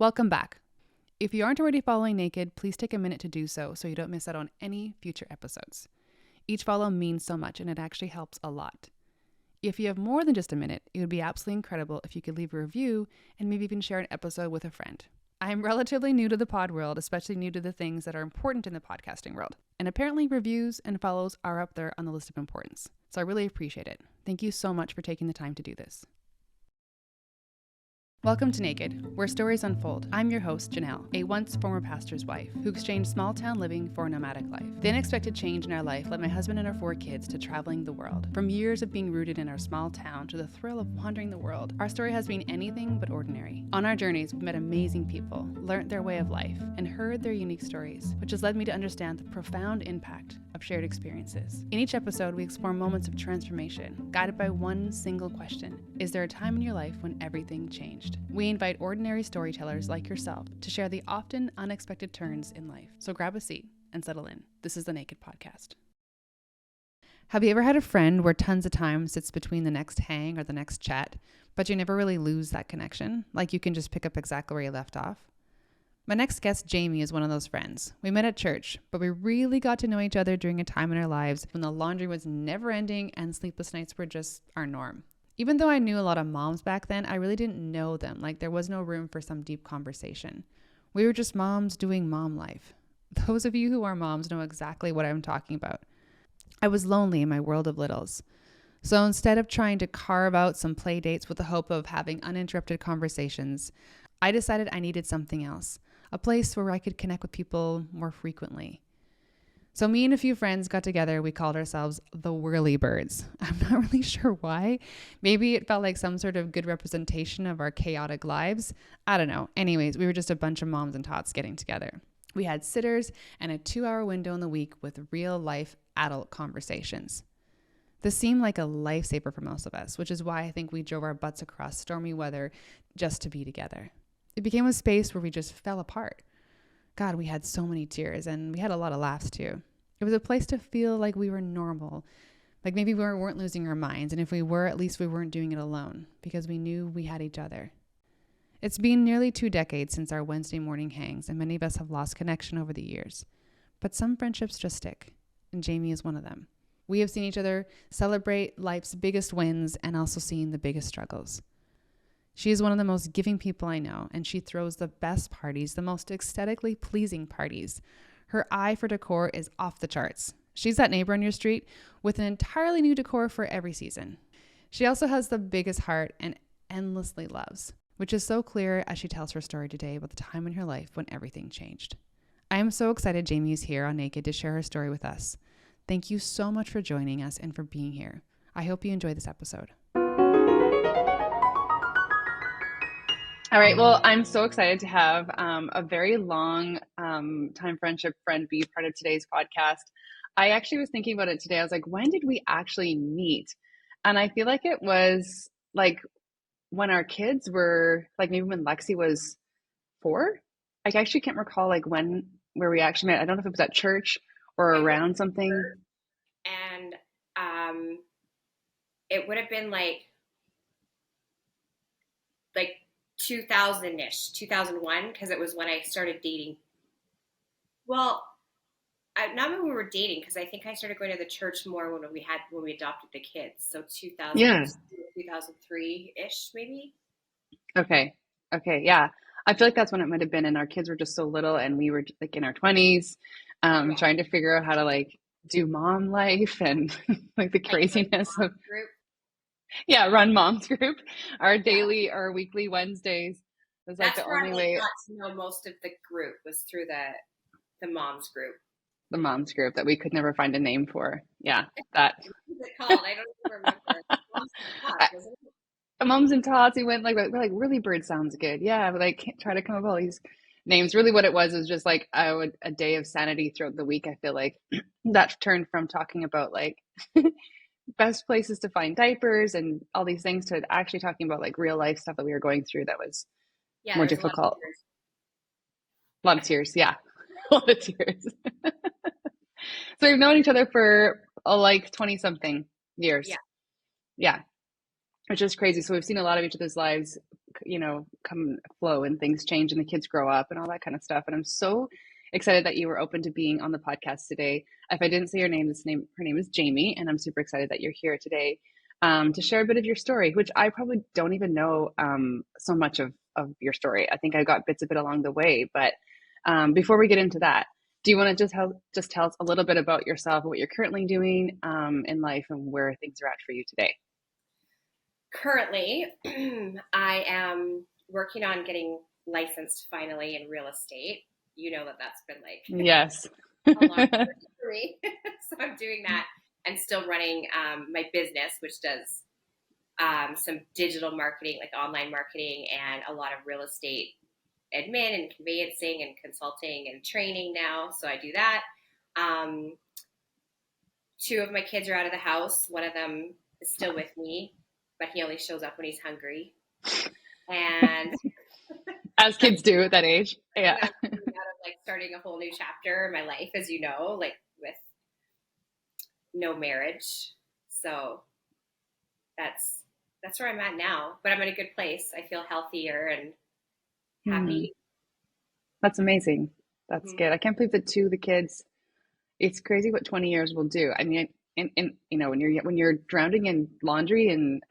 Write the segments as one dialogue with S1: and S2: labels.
S1: Welcome back. If you aren't already following Naked, please take a minute to do so you don't miss out on any future episodes. Each follow means so much and it actually helps a lot. If you have more than just a minute, it would be absolutely incredible if you could leave a review and maybe even share an episode with a friend. I am relatively new to the pod world, especially new to the things that are important in the podcasting world. And apparently reviews and follows are up there on the list of importance. So I really appreciate it. Thank you so much for taking the time to do this. Welcome to Naked, where stories unfold. I'm your host, Janelle, a once former pastor's wife who exchanged small town living for a nomadic life. The unexpected change in our life led my husband and our 4 kids to traveling the world. From years of being rooted in our small town to the thrill of wandering the world, our story has been anything but ordinary. On our journeys, we've met amazing people, learned their way of life, and heard their unique stories, which has led me to understand the profound impact of shared experiences. In each episode, we explore moments of transformation, guided by one single question: is there a time in your life when everything changed? We invite ordinary storytellers like yourself to share the often unexpected turns in life. So grab a seat and settle in. This is the Naked Podcast. Have you ever had a friend where tons of time sits between the next hang or the next chat, but you never really lose that connection? Like you can just pick up exactly where you left off? My next guest, Jaime, is one of those friends. We met at church, but we really got to know each other during a time in our lives when the laundry was never ending and sleepless nights were just our norm. Even though I knew a lot of moms back then, I really didn't know them. Like there was no room for some deep conversation. We were just moms doing mom life. Those of you who are moms know exactly what I'm talking about. I was lonely in my world of littles. So instead of trying to carve out some play dates with the hope of having uninterrupted conversations, I decided I needed something else, a place where I could connect with people more frequently. So me and a few friends got together. We called ourselves the Whirlybirds. I'm not really sure why. Maybe it felt like some sort of good representation of our chaotic lives. I don't know. Anyways, we were just a bunch of moms and tots getting together. We had sitters and a 2-hour window in the week with real life adult conversations. This seemed like a lifesaver for most of us, which is why I think we drove our butts across stormy weather just to be together. It became a space where we just fell apart. God, we had so many tears and we had a lot of laughs too. It was a place to feel like we were normal, like maybe we weren't losing our minds. And if we were, at least we weren't doing it alone because we knew we had each other. It's been nearly 2 decades since our Wednesday morning hangs, and many of us have lost connection over the years. But some friendships just stick, and Jaime is one of them. We have seen each other celebrate life's biggest wins and also seen the biggest struggles. She is one of the most giving people I know, and she throws the best parties, the most aesthetically pleasing parties. Her eye for decor is off the charts. She's that neighbor on your street with an entirely new decor for every season. She also has the biggest heart and endlessly loves, which is so clear as she tells her story today about the time in her life when everything changed. I am so excited Jaime is here on Naked to share her story with us. Thank you so much for joining us and for being here. I hope you enjoy this episode. All right. Well, I'm so excited to have a very long time friendship friend be part of today's podcast. I actually was thinking about it today. I was like, when did we actually meet? And I feel like it was like when our kids were like maybe when Lexi was 4. I actually can't recall like where we actually met. I don't know if it was at church or around something.
S2: And it would have been like 2000-ish, 2001, because it was when I started dating. Well, not when we were dating, because I think I started going to the church more when we adopted the kids. So 2000,
S1: Yeah.
S2: 2003-ish, maybe.
S1: Okay. Yeah. I feel like that's when it might have been, and our kids were just so little, and we were like in our 20s, trying to figure out how to like do mom life and like the craziness of
S2: group.
S1: Yeah, run moms group. Our weekly Wednesdays was like
S2: That's
S1: the
S2: where
S1: only
S2: I
S1: way.
S2: got to know most of the group was through the moms group.
S1: The moms group that we could never find a name for. Yeah, that.
S2: What was it called? I don't even remember. Moms and Tots, wasn't it?
S1: Moms and Tots. We went we're like really bird sounds good. Yeah, but like try to come up with all these names. Really, what it was just like a day of sanity throughout the week. I feel like that turned from talking about like best places to find diapers and all these things to actually talking about like real life stuff that we were going through that was more difficult. A lot of tears. Yeah. A lot of tears. So we've known each other for like 20 something years. Yeah. Which is crazy. So we've seen a lot of each other's lives come flow and things change and the kids grow up and all that kind of stuff. And I'm so excited that you were open to being on the podcast today. If I didn't say your name, her name is Jaime, and I'm super excited that you're here today to share a bit of your story, which I probably don't even know so much of your story. I think I got bits of it along the way, but before we get into that, do you want to just tell us a little bit about yourself, what you're currently doing in life, and where things are at for you today?
S2: Currently, I am working on getting licensed finally in real estate. You know that's been like
S1: Yes.
S2: a long journey for me. So I'm doing that and still running my business, which does some digital marketing, like online marketing, and a lot of real estate admin and conveyancing and consulting and training now. So I do that. Two of my kids are out of the house. One of them is still with me, but he only shows up when he's hungry. And
S1: as kids do at that age. Yeah.
S2: I'm out of like starting a whole new chapter in my life, as you know, like with no marriage. So that's where I'm at now. But I'm in a good place. I feel healthier and happy.
S1: That's amazing. That's good. I can't believe that two of the kids. It's crazy what 20 years will do. I mean, and when you're drowning in laundry and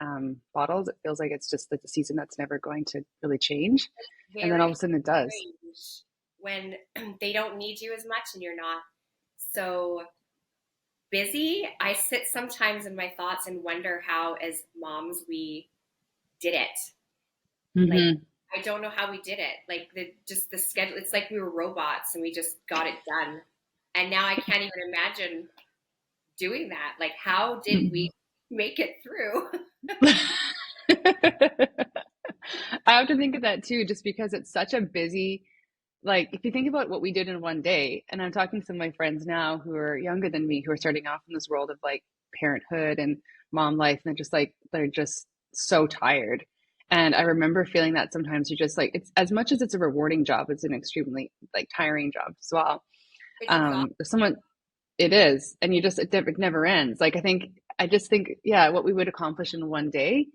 S1: bottles, it feels like it's just like the season that's never going to really change. And then all of a sudden it does.
S2: When they don't need you as much and you're not so busy, I sit sometimes in my thoughts and wonder how, as moms, we did it. Like, I don't know how we did it. Like the schedule. It's like we were robots and we just got it done. And now I can't even imagine doing that. Like, how did we make it through?
S1: I have to think of that too, just because it's such a busy, like if you think about what we did in one day, and I'm talking to some of my friends now who are younger than me, who are starting off in this world of like parenthood and mom life, and they're just so tired. And I remember feeling that sometimes you're just like, it's as much as it's a rewarding job, it's an extremely like tiring job as well. It is, and it never ends. Like I just think, yeah, what we would accomplish in one day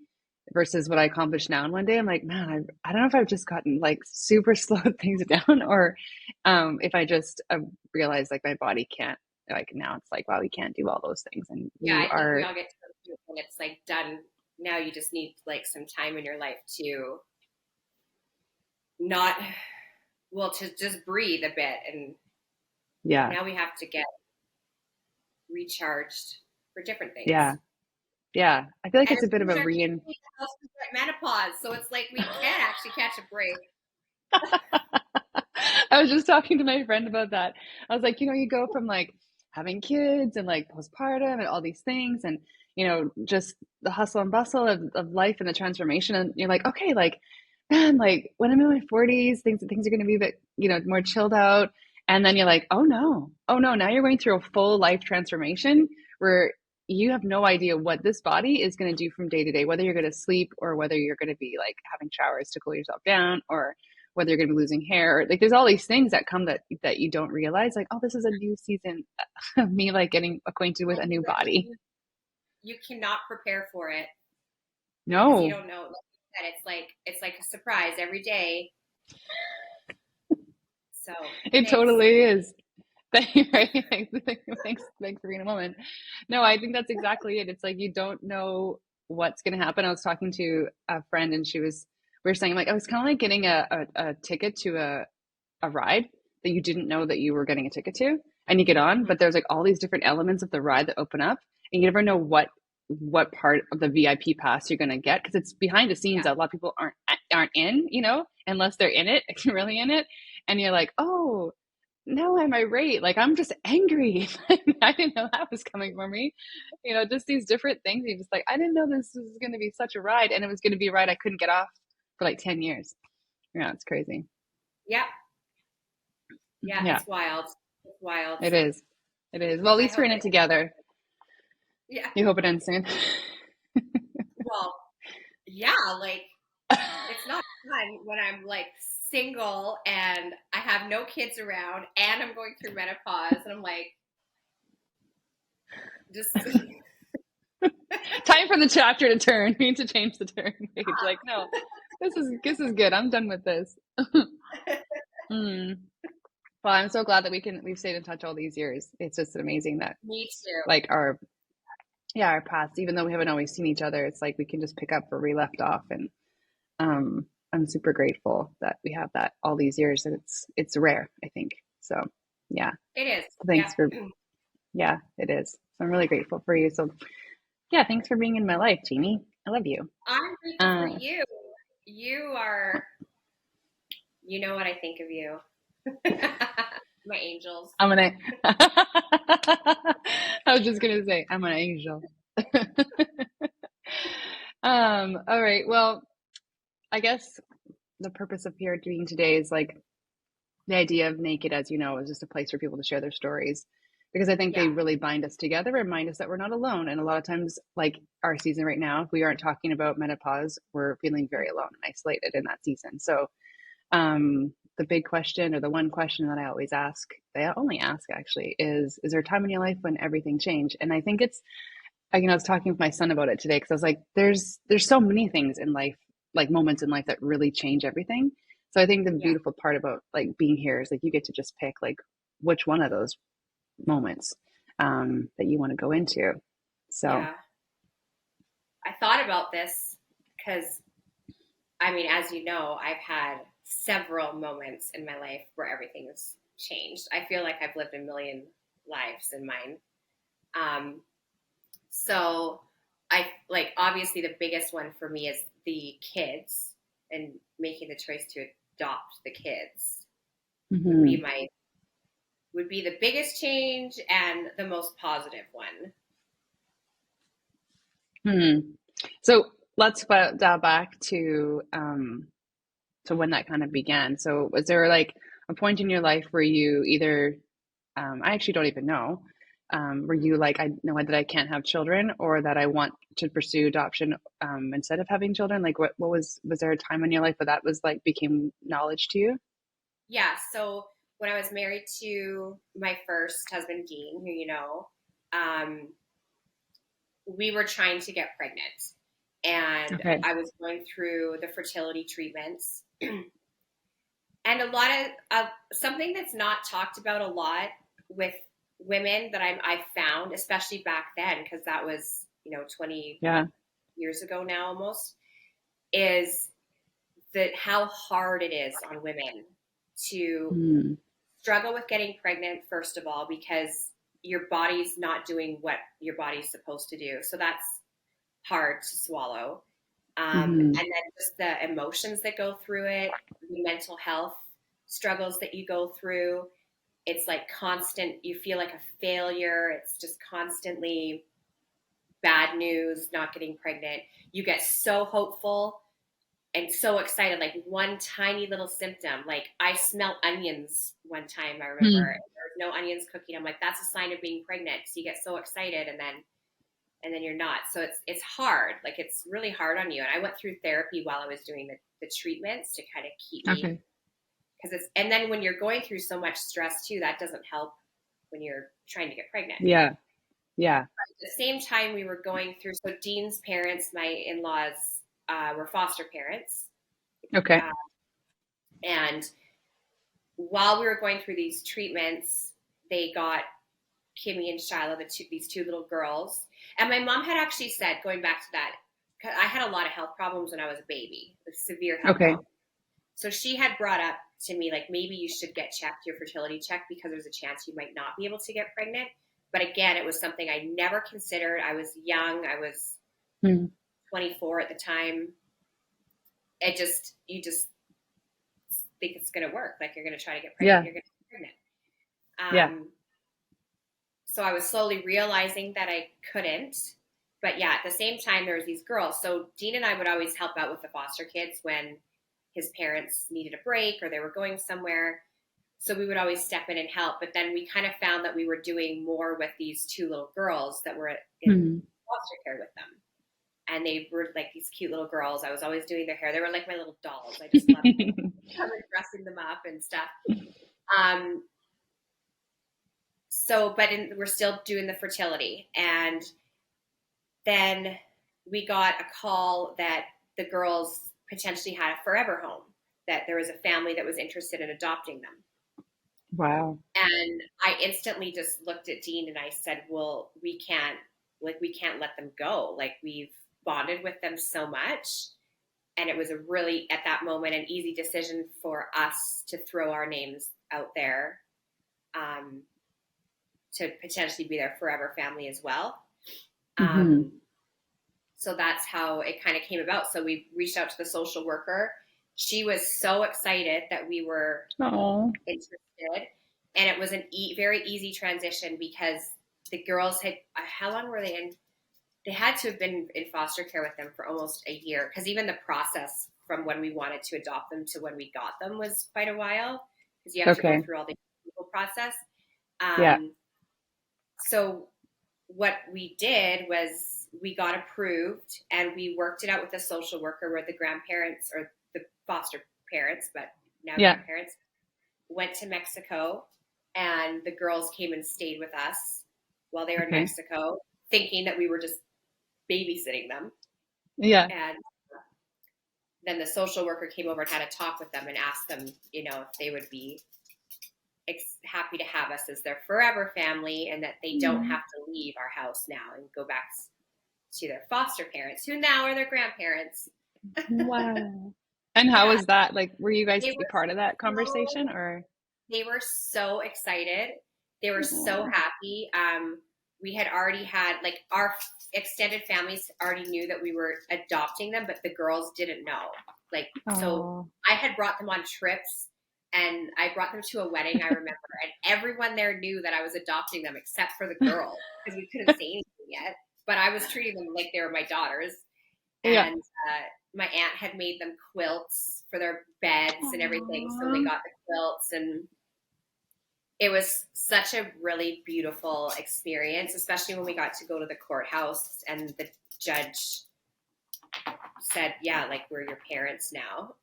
S1: versus what I accomplish now in one day. I'm like, man, I don't know if I've just gotten like super slowed things down, or if I just realize like my body can't. Like now, it's like, wow, we can't do all those things, and
S2: yeah, I think we all get to the point when it's like done. Now you just need like some time in your life to to just breathe a bit, and
S1: yeah,
S2: now we have to get recharged for different things.
S1: Yeah. I feel like it's a bit of a
S2: menopause, so it's like we can't actually catch a break.
S1: I was just talking to my friend about that. I was like, you go from like having kids and like postpartum and all these things, and just the hustle and bustle of life and the transformation, and you're like, okay, like, man, like when I'm in my 40s, things are going to be a bit more chilled out. And then you're like, oh no, now you're going through a full life transformation where you have no idea what this body is going to do from day to day, whether you're going to sleep or whether you're going to be like having showers to cool yourself down, or whether you're going to be losing hair. Like there's all these things that come that you don't realize, like, oh, this is a new season of me like getting acquainted with a new body.
S2: You cannot prepare for it.
S1: No.
S2: You don't know. It's like a surprise every day. So
S1: it totally is. Right? Thanks for being a woman. No, I think that's exactly it. It's like you don't know what's going to happen. I was talking to a friend, and we were saying, like, I was kind of like getting a ticket to a ride that you didn't know that you were getting a ticket to, and you get on, but there's like all these different elements of the ride that open up, and you never know what part of the VIP pass you're going to get, because it's behind the scenes. A lot of people aren't in, unless they're in it, really in it, and you're like, oh, now I'm irate. Like, I'm just angry. I didn't know that was coming for me. Just these different things. You're just like, I didn't know this was going to be such a ride, and it was going to be a ride I couldn't get off for like 10 years. Yeah, it's crazy.
S2: Yeah. It's wild. It's wild.
S1: It is. Well, at least we're in it together.
S2: Yeah.
S1: You hope it ends soon.
S2: Well, yeah, like it's not fun when I'm like single and I have no kids around and I'm going through menopause, and I'm like, just
S1: time for the chapter to turn. We need to change the turn page. Like, no, This is good. I'm done with this. Mm. Well, I'm so glad that we've stayed in touch all these years. It's just amazing that
S2: Me too.
S1: like our paths, even though we haven't always seen each other, it's like we can just pick up where we left off. And I'm super grateful that we have that all these years, and it's rare, I think. So yeah.
S2: It is. Yeah.
S1: Thanks for yeah, it is. So I'm really grateful for you. So yeah, thanks for being in my life, Jaime. I love you.
S2: I'm grateful for you. You are, you know what I think of you. My angels.
S1: I'm gonna I was just gonna say I'm an angel. All right. Well, I guess the purpose of here doing today is like the idea of Naked, as you know, is just a place for people to share their stories, because I think they
S2: Yeah.
S1: really bind us together, remind us that we're not alone. And a lot of times, like our season right now, if we aren't talking about menopause, we're feeling very alone and isolated in that season. So the big question, or the one question that I always ask, I only ask actually, is there a time in your life when everything changed? And I think it's, I was talking with my son about it today, because I was like, there's so many things in life, like moments in life that really change everything. So I think the
S2: Yeah.
S1: beautiful part about like being here is like you get to just pick like which one of those moments that you want to go into. So
S2: Yeah. I thought about this because, I mean, as you know, I've had several moments in my life where everything has changed. I feel like I've lived a million lives in mine. Um, so I like, obviously the biggest one for me is the kids, and making the choice to adopt the kids would be
S1: mhm.
S2: my would be the biggest change and the most positive one.
S1: Hmm. So let's dial back to when that kind of began. So was there like a point in your life where you either, I actually don't even know, were you like, I know that I can't have children, or that I want to pursue adoption instead of having children? Like what was there a time in your life where that was like became knowledge to you?
S2: Yeah. So when I was married to my first husband, Dean, who you know, um, we were trying to get pregnant, and
S1: Okay.
S2: I was going through the fertility treatments. And a lot of something that's not talked about a lot with women that I found, especially back then, because that was 20
S1: Yeah.
S2: years ago now almost, is that how hard it is on women to
S1: Hmm.
S2: struggle with getting pregnant, first of all, because your body's not doing what your body's supposed to do. So that's hard to swallow. And
S1: Hmm.
S2: then just the emotions that go through it, the mental health struggles that you go through. It's like constant, you feel like a failure. It's just constantly bad news, not getting pregnant. You get so hopeful and so excited, like one tiny little symptom. Like I smelled onions one time, I remember.
S1: Hmm.
S2: There was no onions cooking. I'm like, that's a sign of being pregnant. So you get so excited, and then you're not. So it's hard. Like it's really hard on you. And I went through therapy while I was doing the treatments to kind of keep me,
S1: Okay.
S2: because it's, and then when you're going through so much stress too, that doesn't help when you're trying to get pregnant.
S1: Yeah. Yeah.
S2: At the same time, we were going through, so Dean's parents, my in-laws, were foster parents.
S1: Okay.
S2: Uh, and while we were going through these treatments, they got Kimmy and Shiloh, these two little girls. And my mom had actually said, going back to that, 'cause I had a lot of health problems when I was a baby, with severe health
S1: Okay.
S2: problems. So she had brought up to me, like, maybe you should get checked, your fertility check, because there's a chance you might not be able to get pregnant. But again, it was something I never considered. I was young. I was
S1: Hmm.
S2: 24 at the time. You just think it's going to work. Like you're going to try to get pregnant,
S1: Yeah.
S2: you're going to get pregnant.
S1: Yeah.
S2: So I was slowly realizing that I couldn't. But yeah, at the same time, there was these girls. So Dean and I would always help out with the foster kids when his parents needed a break or they were going somewhere. So we would always step in and help. But then we kind of found that we were doing more with these two little girls that were in
S1: Hmm.
S2: foster care with them. And they were like these cute little girls. I was always doing their hair. They were like my little dolls. I just loved dressing them up and stuff. Um, we're still doing the fertility. And then we got a call that the girls' potentially had a forever home, that there was a family that was interested in adopting them.
S3: Wow.
S2: And I instantly just looked at Dean and I said, well, we can't let them go. Like, we've bonded with them so much. And it was a really, at that moment, an easy decision for us to throw our names out there, to potentially be their forever family as well. So that's how it kind of came about. So we reached out to the social worker. She was so excited that we were interested. And it was very easy transition, because the girls had, how long were they in? They had to have been in foster care with them for almost a year, because even the process from when we wanted to adopt them to when we got them was quite a while, because you have to go through all the legal process. So what we did was we got approved and we worked it out with the social worker, where the grandparents, or the foster parents, but now grandparents, went to Mexico, and the girls came and stayed with us while they were in Mexico, thinking that we were just babysitting them.
S3: Yeah.
S2: And then the social worker came over and had a talk with them and asked them, if they would be happy to have us as their forever family, and that they don't have to leave our house now and go back to their foster parents, who now are their grandparents.
S3: Wow. And how was that? Like, were you guys a part of that conversation, or?
S2: They were so excited. They were so happy. We had already had, like, our extended families already knew that we were adopting them, but the girls didn't know. Like, so I had brought them on trips, and I brought them to a wedding, I remember, and everyone there knew that I was adopting them except for the girls, because we couldn't say anything yet. But I was treating them like they were my daughters. And my aunt had made them quilts for their beds and everything. So they got the quilts, and it was such a really beautiful experience, especially when we got to go to the courthouse and the judge said, yeah, like, we're your parents now.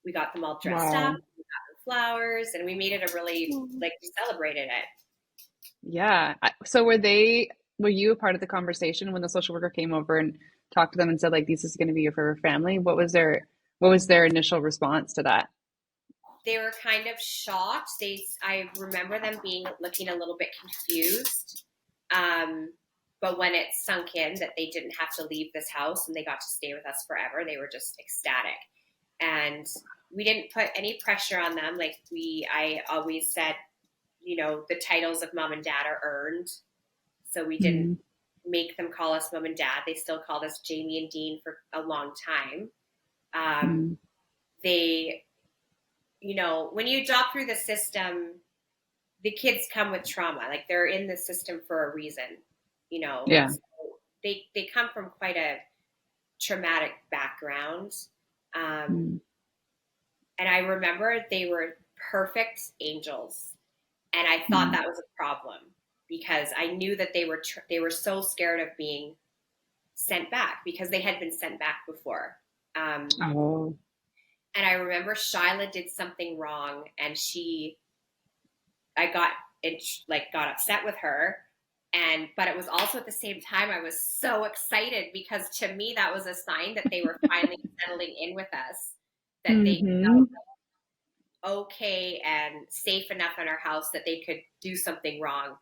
S2: We got them all dressed up, we got them flowers, and we made it a really, like, we celebrated it.
S3: Yeah. So were you a part of the conversation when the social worker came over and talked to them and said, like, this is going to be your forever family? What was their initial response to that?
S2: They were kind of shocked. I remember them looking a little bit confused. But when it sunk in that they didn't have to leave this house and they got to stay with us forever, they were just ecstatic. And we didn't put any pressure on them. Like, I always said, the titles of mom and dad are earned. So we didn't make them call us mom and dad. They still called us Jaime and Dean for a long time. They, when you adopt through the system, the kids come with trauma. Like, they're in the system for a reason,
S3: Yeah.
S2: So they come from quite a traumatic background. And I remember they were perfect angels. And I thought that was a problem, because I knew that they were so scared of being sent back, because they had been sent back before. And I remember Shyla did something wrong, and I got upset with her. But it was also at the same time, I was so excited, because to me, that was a sign that they were finally settling in with us, that they felt okay and safe enough in our house that they could do something wrong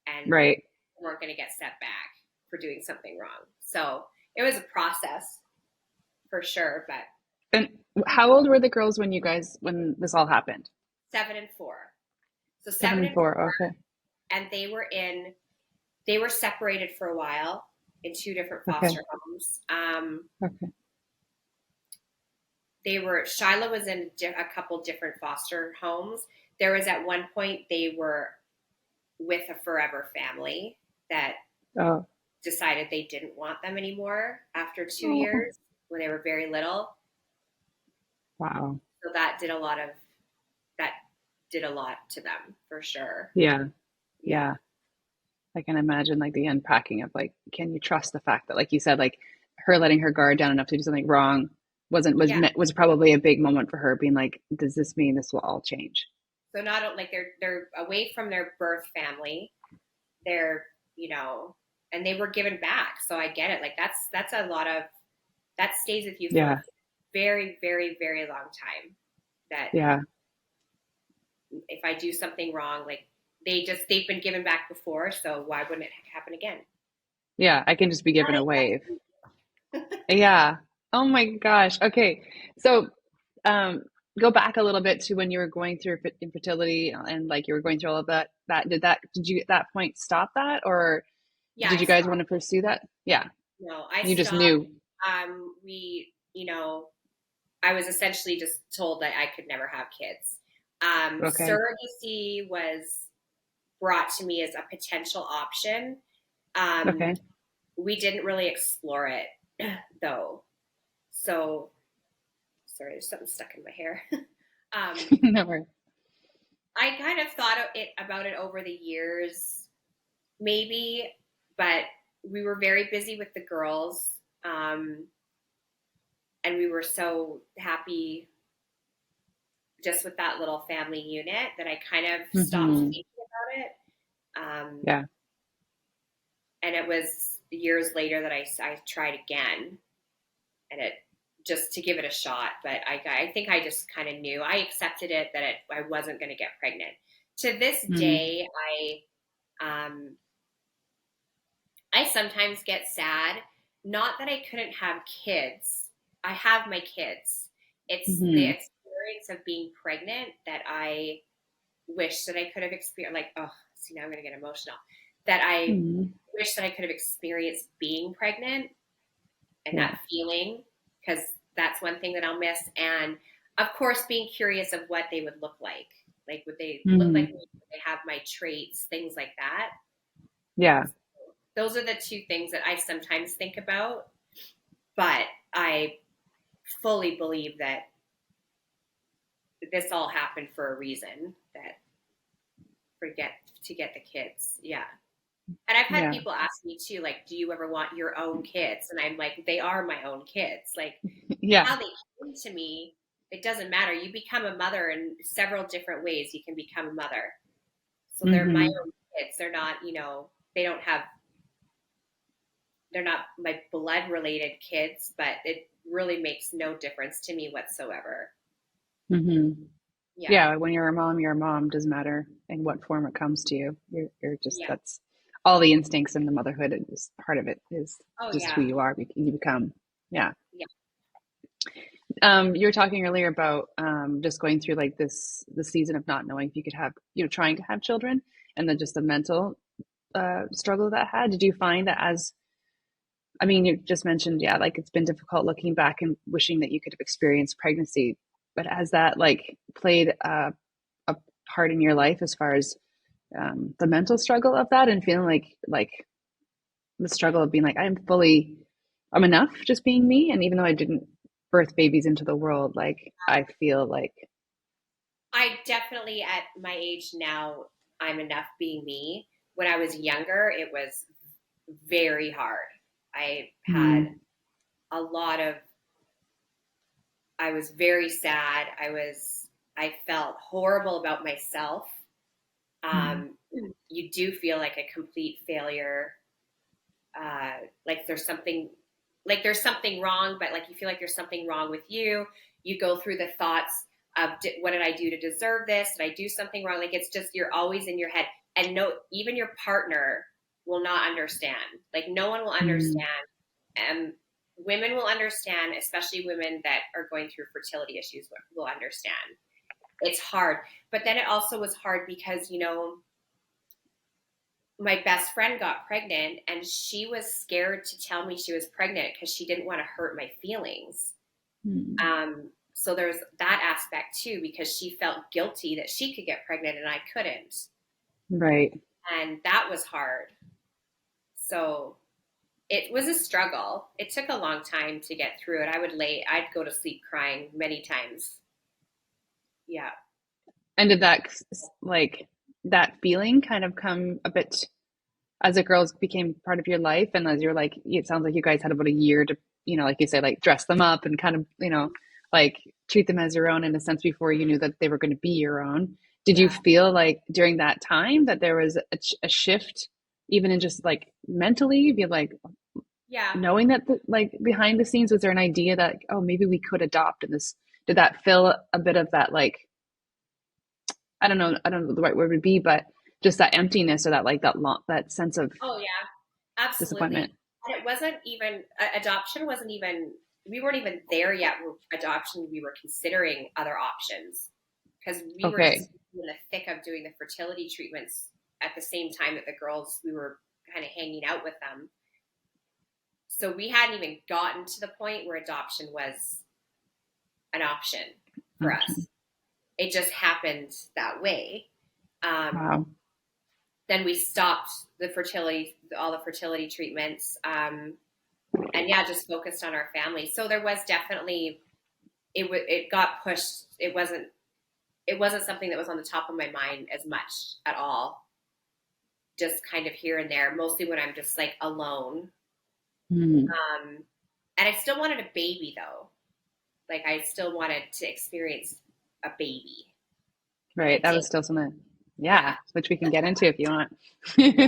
S2: and weren't going to get set back for doing something wrong. So it was a process for sure. But
S3: and how old were the girls when this all happened?
S2: 7 and 4. So
S3: 7 and 4. Okay.
S2: And they were separated for a while in 2 different foster homes. Shyla was in a couple different foster homes. There was at one point they were with a forever family that decided they didn't want them anymore after 2 years, when they were very little.
S3: Wow.
S2: So that did a lot to them, for sure.
S3: Yeah. I can imagine, like, the unpacking of, like, can you trust the fact that, like you said, like, her letting her guard down enough to do something wrong was probably a big moment for her, being like, does this mean this will all change?
S2: So not like they're away from their birth family. They're, and they were given back. So I get it. Like, that's a lot of, that stays with you for very, very, very long time that
S3: Yeah.
S2: if I do something wrong, like they've been given back before, so why wouldn't it happen again?
S3: Yeah. I can just be given a wave. Yeah. Oh my gosh. Okay. So, um, go back a little bit to when you were going through infertility and like you were going through all of did you at that point stop that, or
S2: Yeah,
S3: did
S2: I
S3: you guys want
S2: stopped.
S3: to pursue that? Yeah.
S2: No, I
S3: You just
S2: stopped.
S3: knew.
S2: I was essentially just told that I could never have kids.
S3: Okay.
S2: Surrogacy was brought to me as a potential option. Um,
S3: Okay.
S2: we didn't really explore it though. So sorry, there's something stuck in my hair.
S3: No worries.
S2: I kind of thought about it over the years, maybe, but we were very busy with the girls. And we were so happy just with that little family unit that I kind of stopped
S3: Hmm.
S2: thinking about it.
S3: Yeah.
S2: And it was years later that I tried again, and it just to give it a shot. But I think I just kind of knew. I accepted it that I wasn't going to get pregnant. To this
S3: Mm.
S2: day, I sometimes get sad. Not that I couldn't have kids. I have my kids. It's the
S3: Hmm.
S2: experience of being pregnant that I wish that I could have experienced. Like, oh, see, now I'm going to get emotional. That I
S3: Hmm.
S2: wish that I could have experienced being pregnant and
S3: Yeah.
S2: that feeling, because that's one thing that I'll miss. And of course, being curious of what they would look like. Like, would they look like me?
S3: Hmm.
S2: Would they have my traits? Things like that.
S3: Yeah.
S2: Those are the two things that I sometimes think about. But I fully believe that this all happened for a reason. That forget to get the kids. Yeah. And I've had
S3: Yeah.
S2: people ask me too, like, do you ever want your own kids? And I'm like, they are my own kids. Like,
S3: Yeah.
S2: how they came to me, it doesn't matter. You become a mother in several different ways. You can become a mother. So they're my
S3: Hmm.
S2: own kids. They're not, they don't have, they're not my blood related kids, but it really makes no difference to me whatsoever.
S3: Hmm.
S2: Yeah.
S3: Yeah, when you're a mom, you're a mom. Doesn't matter in what form it comes to you. You're just
S2: Yeah.
S3: that's all the instincts in the motherhood is part of it is
S2: Oh,
S3: just who
S2: yeah.
S3: you are. You become. Yeah.
S2: Yeah.
S3: You were talking earlier about just going through like the season of not knowing if you could have, trying to have children, and then just the mental struggle that had. Did you find that as I mean, you just mentioned, yeah, like it's been difficult looking back and wishing that you could have experienced pregnancy, but has that like played a part in your life as far as the mental struggle of that and feeling like the struggle of being like I'm enough just being me, and even though I didn't birth babies into the world, like I feel like
S2: I definitely, at my age now, I'm enough being me. When I was younger, it was very hard. I had
S3: mm,
S2: a lot of, I was very sad. I felt horrible about myself.
S3: mm,
S2: Um, you do feel like a complete failure. Like there's something wrong, but like you feel like there's something wrong with you. You go through the thoughts of what did I do to deserve this? Did I do something wrong? Like it's just you're always in your head, and no, even your partner will not understand. Like no one will
S3: mm,
S2: understand. Um, Women will understand, especially women that are going through fertility issues will understand. It's hard, but then it also was hard because my best friend got pregnant and she was scared to tell me she was pregnant because she didn't want to hurt my feelings.
S3: mm.
S2: So there's that aspect too, because she felt guilty that she could get pregnant and I couldn't.
S3: Right.
S2: And that was hard. So it was a struggle. It took a long time to get through it. I'd go to sleep crying many times. Yeah.
S3: And did that like that feeling kind of come a bit as the girls became part of your life, and as you're like, it sounds like you guys had about a year to, like you said, like dress them up and kind of, like treat them as your own in a sense before you knew that they were going to be your own. Did you
S2: Yeah.
S3: feel like during that time that there was a shift, even in just like mentally, be like,
S2: Yeah.
S3: knowing that like behind the scenes, was there an idea that, oh, maybe we could adopt, and this, did that fill a bit of that, like, I don't know what the right word would be, but just that emptiness, or that, like, that sense of
S2: Oh yeah, absolutely.
S3: disappointment?
S2: And it wasn't even adoption wasn't even we weren't even there yet with adoption. We were considering other options because we were
S3: Okay.
S2: just in the thick of doing the fertility treatments at the same time that the girls, we were kind of hanging out with them. So we hadn't even gotten to the point where adoption was an option for
S3: Option.
S2: us. It just happened that way.
S3: Wow.
S2: Then we stopped all the fertility treatments, and yeah, just focused on our family. So there was definitely it got pushed. It wasn't something that was on the top of my mind as much at all. Just kind of here and there, mostly when I'm just like alone.
S3: Hmm.
S2: And I still wanted a baby though. Like I still wanted to experience a baby. And I
S3: Right. That
S2: did.
S3: was still something.
S2: Yeah.
S3: Yeah, which we can get into if you want.
S2: Yeah.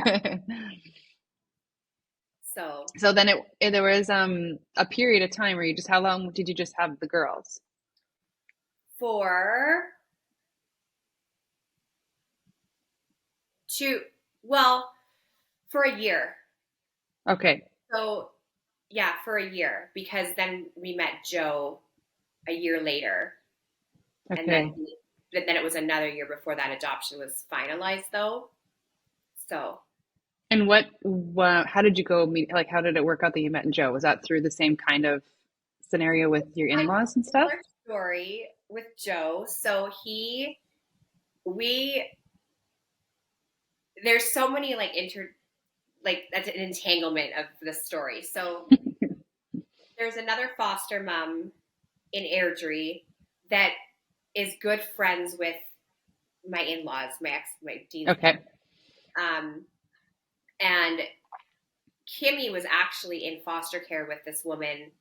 S2: So
S3: So then there was a period of time where you just, how long did you just have the girls?
S2: for two, well, for a year.
S3: Okay.
S2: So yeah, for a year because then we met Joe a year later, and then
S3: Okay.
S2: it was another year before that adoption was finalized, though. So
S3: And how did you go meet, like, how did it work out that you met Joe? Was that through the same kind of scenario with your
S2: I
S3: in-laws and stuff?
S2: similar story with Joe. So we there's so many like that's an entanglement of the story. So there's another foster mom in Airdrie that is good friends with my in-laws, my Dean's
S3: Okay.
S2: parents. And Kimmy was actually in foster care with this woman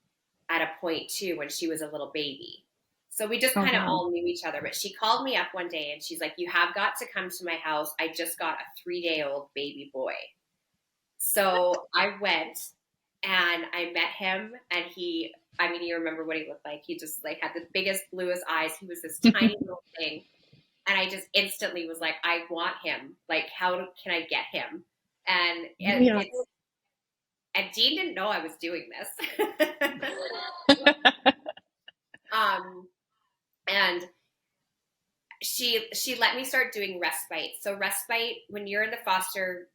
S2: at a point too when she was a little baby. So we just
S3: Oh,
S2: kind of
S3: wow.
S2: all knew each other. But she called me up one day and she's like, "You have got to come to my house. I just got a 3-day-old baby boy." So I went and I met him, and I mean, you remember what he looked like. He just like had the biggest, bluest eyes. He was this tiny little thing. And I just instantly was like, I want him. Like, how can I get him? And
S3: Yeah.
S2: and Dean didn't know I was doing this. um, and she let me start doing respite. So respite, when you're a foster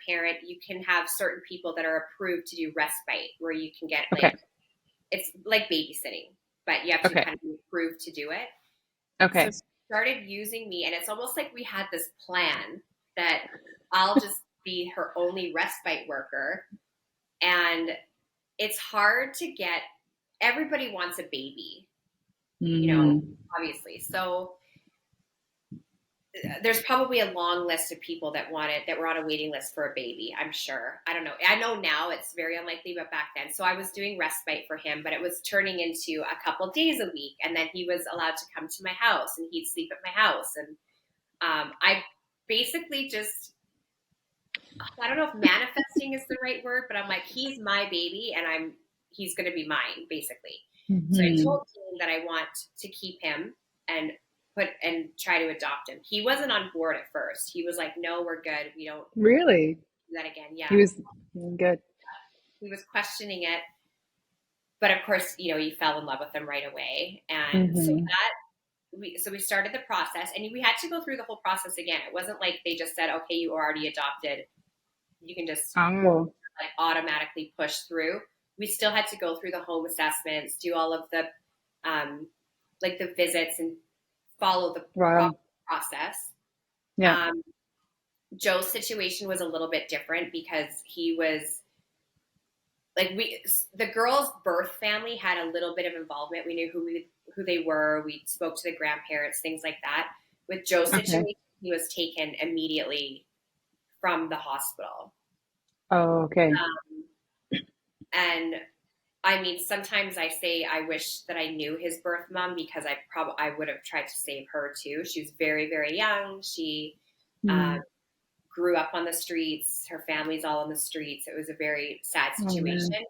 S2: parent, you can have certain people that are approved to do respite, where you can get
S3: Okay.
S2: like, it's like babysitting, but you have to
S3: Okay.
S2: kind of be approved to do it. So
S3: Okay.
S2: she started using me, and it's almost like we had this plan that I'll just be her only respite worker. And it's hard to get, everybody wants a baby,
S3: Mm-hmm.
S2: obviously. So there's probably a long list of people that were on a waiting list for a baby, I'm sure. I don't know. I know now it's very unlikely, but back then. So I was doing respite for him, but it was turning into a couple days a week. And then he was allowed to come to my house and he'd sleep at my house. And I basically just, I don't know if manifesting is the right word, but I'm like, he's my baby and he's going to be mine, basically. So I
S3: Mm-hmm.
S2: told him that I want to keep him and try to adopt him. He wasn't on board at first. He was like, "No, we're good. We don't
S3: Really?
S2: do that again." Yeah.
S3: He was good.
S2: He was questioning it. But of course, he fell in love with him right away. And so
S3: Mm-hmm.
S2: we started the process, and we had to go through the whole process again. It wasn't like they just said, "Okay, you already adopted. You can just
S3: Oh,
S2: like automatically push through." We still had to go through the home assessments, do all of the like the visits, and follow the proper
S3: wow.
S2: process.
S3: Yeah.
S2: Joe's situation was a little bit different because he was like the girls' birth family had a little bit of involvement. We knew who they were. We spoke to the grandparents, things like that. With Joe's
S3: Okay.
S2: situation, he was taken immediately from the hospital.
S3: Oh, okay.
S2: And I mean, sometimes I say I wish that I knew his birth mom because I would have tried to save her too. She was very, very young. She
S3: Mm.
S2: grew up on the streets. Her family's all on the streets. It was a very sad
S3: Oh,
S2: situation.
S3: man.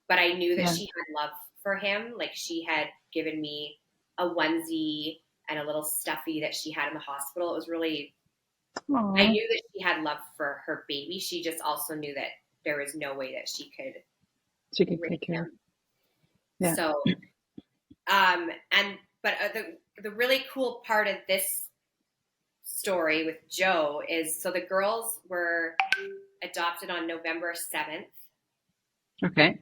S2: But I knew that
S3: Yeah.
S2: she had love for him. Like, she had given me a onesie and a little stuffy that she had in the hospital. It was really, I
S3: Aw.
S2: knew that she had love for her baby. She just also knew that there was no way that she could
S3: She could
S2: raise
S3: take care.
S2: him.
S3: Yeah.
S2: So, but the really cool part of this story with Joe is, so the girls were adopted on November 7th.
S3: Okay.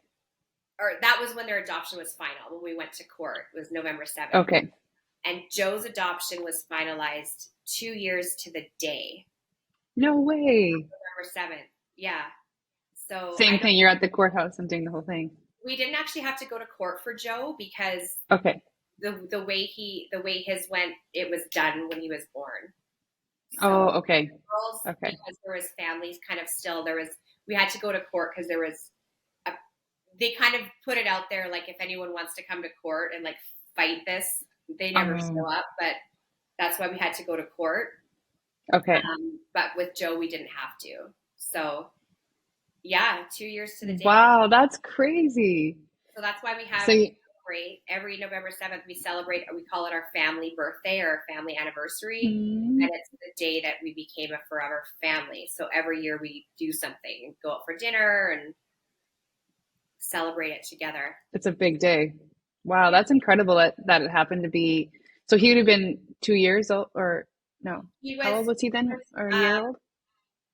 S2: Or that was when their adoption was final, when we went to court. It was November 7th.
S3: Okay.
S2: And Joe's adoption was finalized 2 years to the day.
S3: No way.
S2: November 7th. Yeah. So
S3: Same thing. You're at the courthouse and doing the whole thing.
S2: We didn't actually have to go to court for Joe because
S3: Okay.
S2: the way his went, it was done when he was born. So
S3: Oh, okay.
S2: girls,
S3: Okay.
S2: because there was families kind of still, we had to go to court because there was they kind of put it out there, like, if anyone wants to come to court and like fight this, they never show up, but that's why we had to go to court.
S3: Okay.
S2: But with Joe, we didn't have to. So yeah, 2 years to the day.
S3: Wow, that's crazy.
S2: So that's why we have every November 7th, we celebrate, we call it our family birthday or our family anniversary.
S3: Mm-hmm.
S2: And it's the day that we became a forever family. So every year we do something, go out for dinner and celebrate it together.
S3: It's a big day. Wow, that's incredible that it happened to be. So he would have been 2 years old, or no? How old was he then? Or a year old?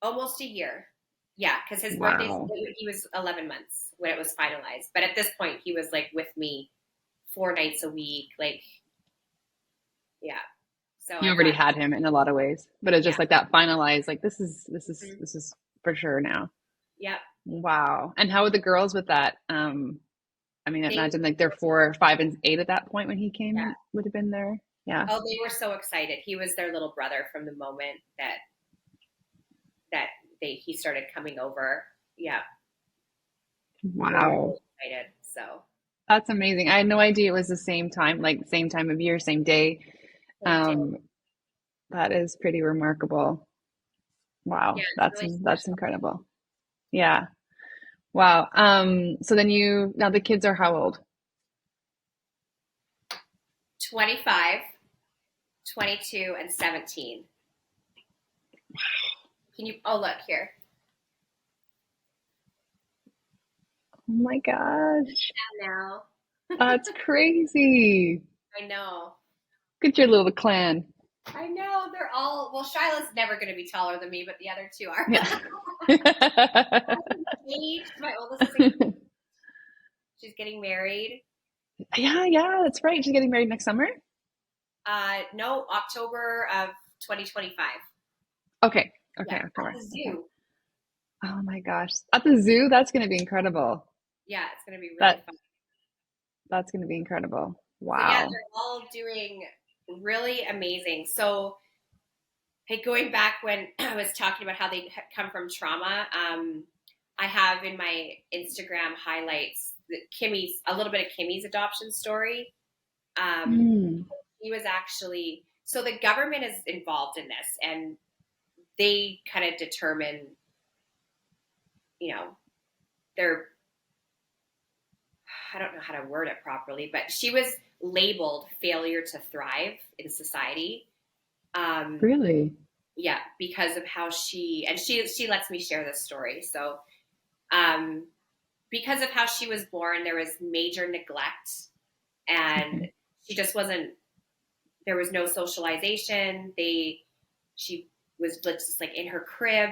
S2: Almost a year. Yeah, because his birthday, he was 11 months when it was finalized. But at this point, he was like with me 4 nights a week. Like, yeah. So
S3: you already had him in a lot of ways, but it's just like that finalized. Like, this is for sure now.
S2: Yep.
S3: Wow. And how were the girls with that? I mean, imagine like they're 4, 5, and 8 at that point when he came.
S2: Yeah.
S3: Would have been there. Yeah.
S2: Oh, they were so excited. He was their little brother from the moment that he started coming over. Yeah.
S3: Wow.
S2: Excited. So
S3: that's amazing. I had no idea it was the same time, like same time of year, same day. That is pretty remarkable. Wow. Yeah, that's incredible. Yeah. Wow. So then now the kids are how old?
S2: 25, 22, and 17. Oh, look here.
S3: Oh my gosh.
S2: Now.
S3: That's crazy.
S2: I know.
S3: Look at your little clan.
S2: I know. They're all, well, Shyla's never going to be taller than me, but the other two are.
S3: Yeah.
S2: My oldest is she's getting married.
S3: Yeah, that's right. She's getting married next summer?
S2: No, October of 2025.
S3: Okay.
S2: Yeah, at the zoo.
S3: Oh my gosh. At the zoo? That's going to be incredible.
S2: Yeah, it's going to be really fun.
S3: That's going to be incredible. Wow.
S2: So yeah, they're all doing really amazing. So, hey, going back when I was talking about how they come from trauma, I have in my Instagram highlights a little bit of Kimmy's adoption story. He was actually, so the government is involved in this, and they kind of determine, I don't know how to word it properly, but she was labeled failure to thrive in society.
S3: Really?
S2: Yeah, because of how she lets me share this story. So, because of how she was born, there was major neglect, and she just wasn't, there was no socialization. She was just like in her crib.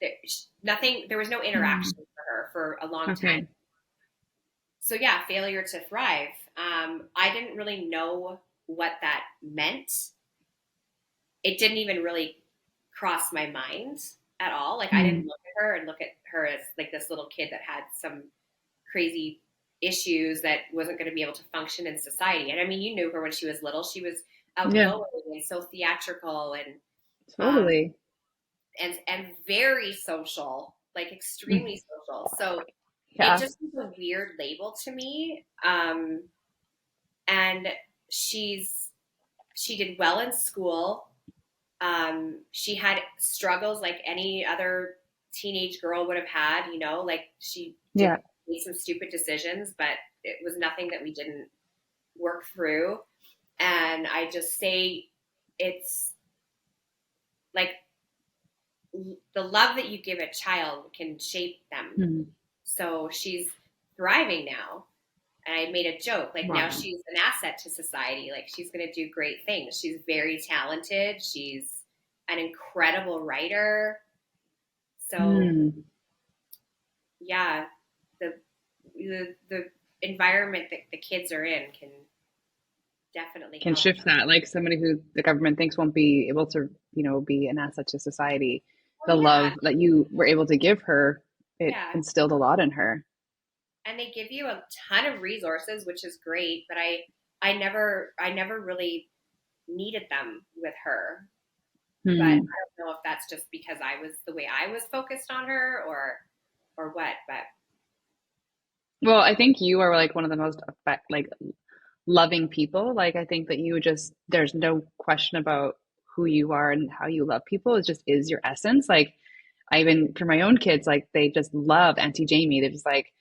S2: There was no interaction for her for a long time. So yeah, failure to thrive. I didn't really know what that meant. It didn't even really cross my mind at all. Like, I didn't look at her as like this little kid that had some crazy issues that wasn't going to be able to function in society. And I mean, you knew her when she was little. She was outgoing and so theatrical and
S3: totally
S2: and very social, like extremely social. So it just was a weird label to me. And she did well in school. She had struggles like any other teenage girl would have had, like she did
S3: Yeah.
S2: make some stupid decisions, but it was nothing that we didn't work through. And I just say it's like the love that you give a child can shape them.
S3: Mm-hmm.
S2: So she's thriving now. And I made a joke, like now
S3: Wow.
S2: she's an asset to society. Like she's going to do great things. She's very talented. She's an incredible writer. So yeah, the environment that the kids are in can definitely
S3: Can
S2: help
S3: shift
S2: them.
S3: that. Like somebody who the government thinks won't be able to, be an asset to society.
S2: Well,
S3: The
S2: yeah,
S3: love that you were able to give her, it
S2: yeah.
S3: instilled a lot in her.
S2: And they give you a ton of resources, which is great. But I never really needed them with her. But I don't know if that's just because I was the way I was focused on her or what. But
S3: Well, I think you are like one of the most loving people. Like I think that there's no question about who you are and how you love people. It just is your essence. Like I even for my own kids, like they just love Auntie Jamie. They're just like,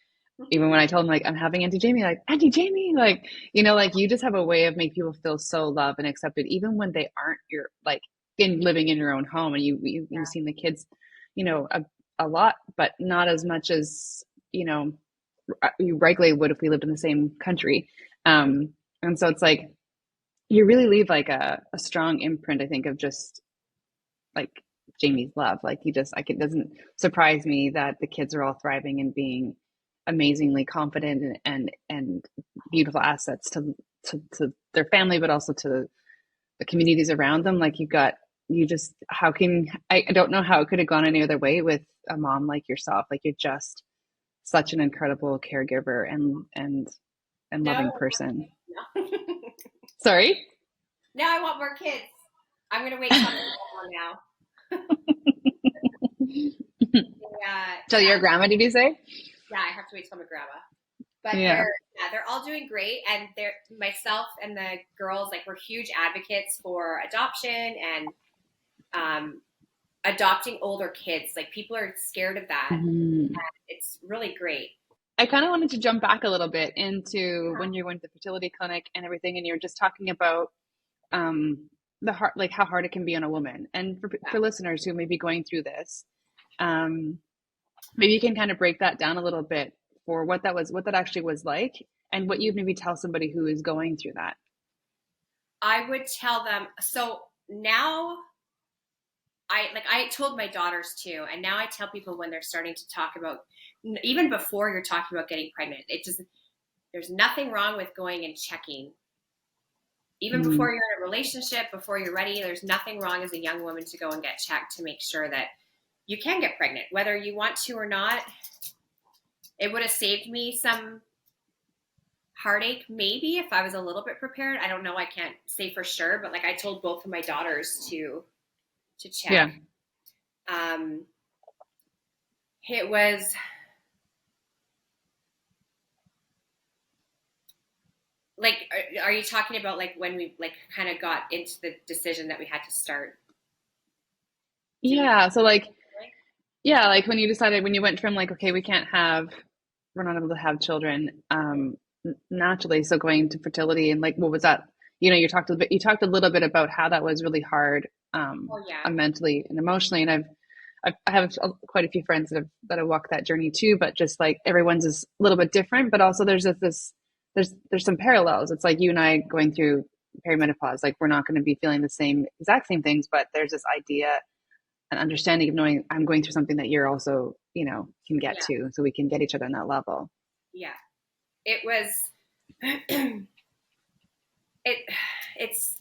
S3: even when I told them like I'm having Auntie Jamie, like Auntie Jamie, like like you just have a way of making people feel so loved and accepted, even when they aren't your like in living in your own home, and you've seen the kids, a lot, but not as much as you regularly would if we lived in the same country. And so it's like you really leave like a strong imprint, I think, of just like Jamie's love. Like it doesn't surprise me that the kids are all thriving and being amazingly confident and beautiful assets to their family, but also to the communities around them. Like I don't know how it could have gone any other way with a mom like yourself. Like you're just such an incredible caregiver and
S2: no,
S3: loving person.
S2: no.
S3: Sorry?
S2: Now I want more kids. I'm gonna wait till I'm now.
S3: Tell your grandma, did you say?
S2: Yeah, I have to wait till I'm a grandma. But
S3: Yeah.
S2: they're all doing great, and they're myself and the girls like we're huge advocates for adoption and adopting older kids. Like people are scared of that.
S3: Mm-hmm.
S2: And it's really great.
S3: I kind of wanted to jump back a little bit into when you went to the fertility clinic and everything, and you were just talking about the heart, like how hard it can be on a woman. And for listeners who may be going through this, maybe you can kind of break that down a little bit for what that actually was like, and what you'd maybe tell somebody who is going through that.
S2: I would tell them. So now I told my daughters too, and now I tell people when they're starting to talk about, even before you're talking about getting pregnant, there's nothing wrong with going and checking. Even before you're in a relationship, before you're ready, there's nothing wrong as a young woman to go and get checked to make sure that you can get pregnant, whether you want to or not. It would have saved me some heartache, maybe, if I was a little bit prepared. I don't know. I can't say for sure, but like I told both of my daughters to check.
S3: Yeah.
S2: It was like, are you talking about like when we like kind of got into the decision that we had to start?
S3: Yeah. So like, yeah, like when you went from like, okay, we're not able to have children, naturally. So going to fertility and like, what was that? You talked a little bit about how that was really hard, mentally and emotionally. And I have quite a few friends that have walked that journey too, but just like everyone's is a little bit different, but also there's some parallels. It's like you and I going through perimenopause, like we're not going to be feeling the exact same things, but there's this idea and understanding of knowing I'm going through something that you're also, can get to, so we can get each other on that level.
S2: Yeah. It was, it's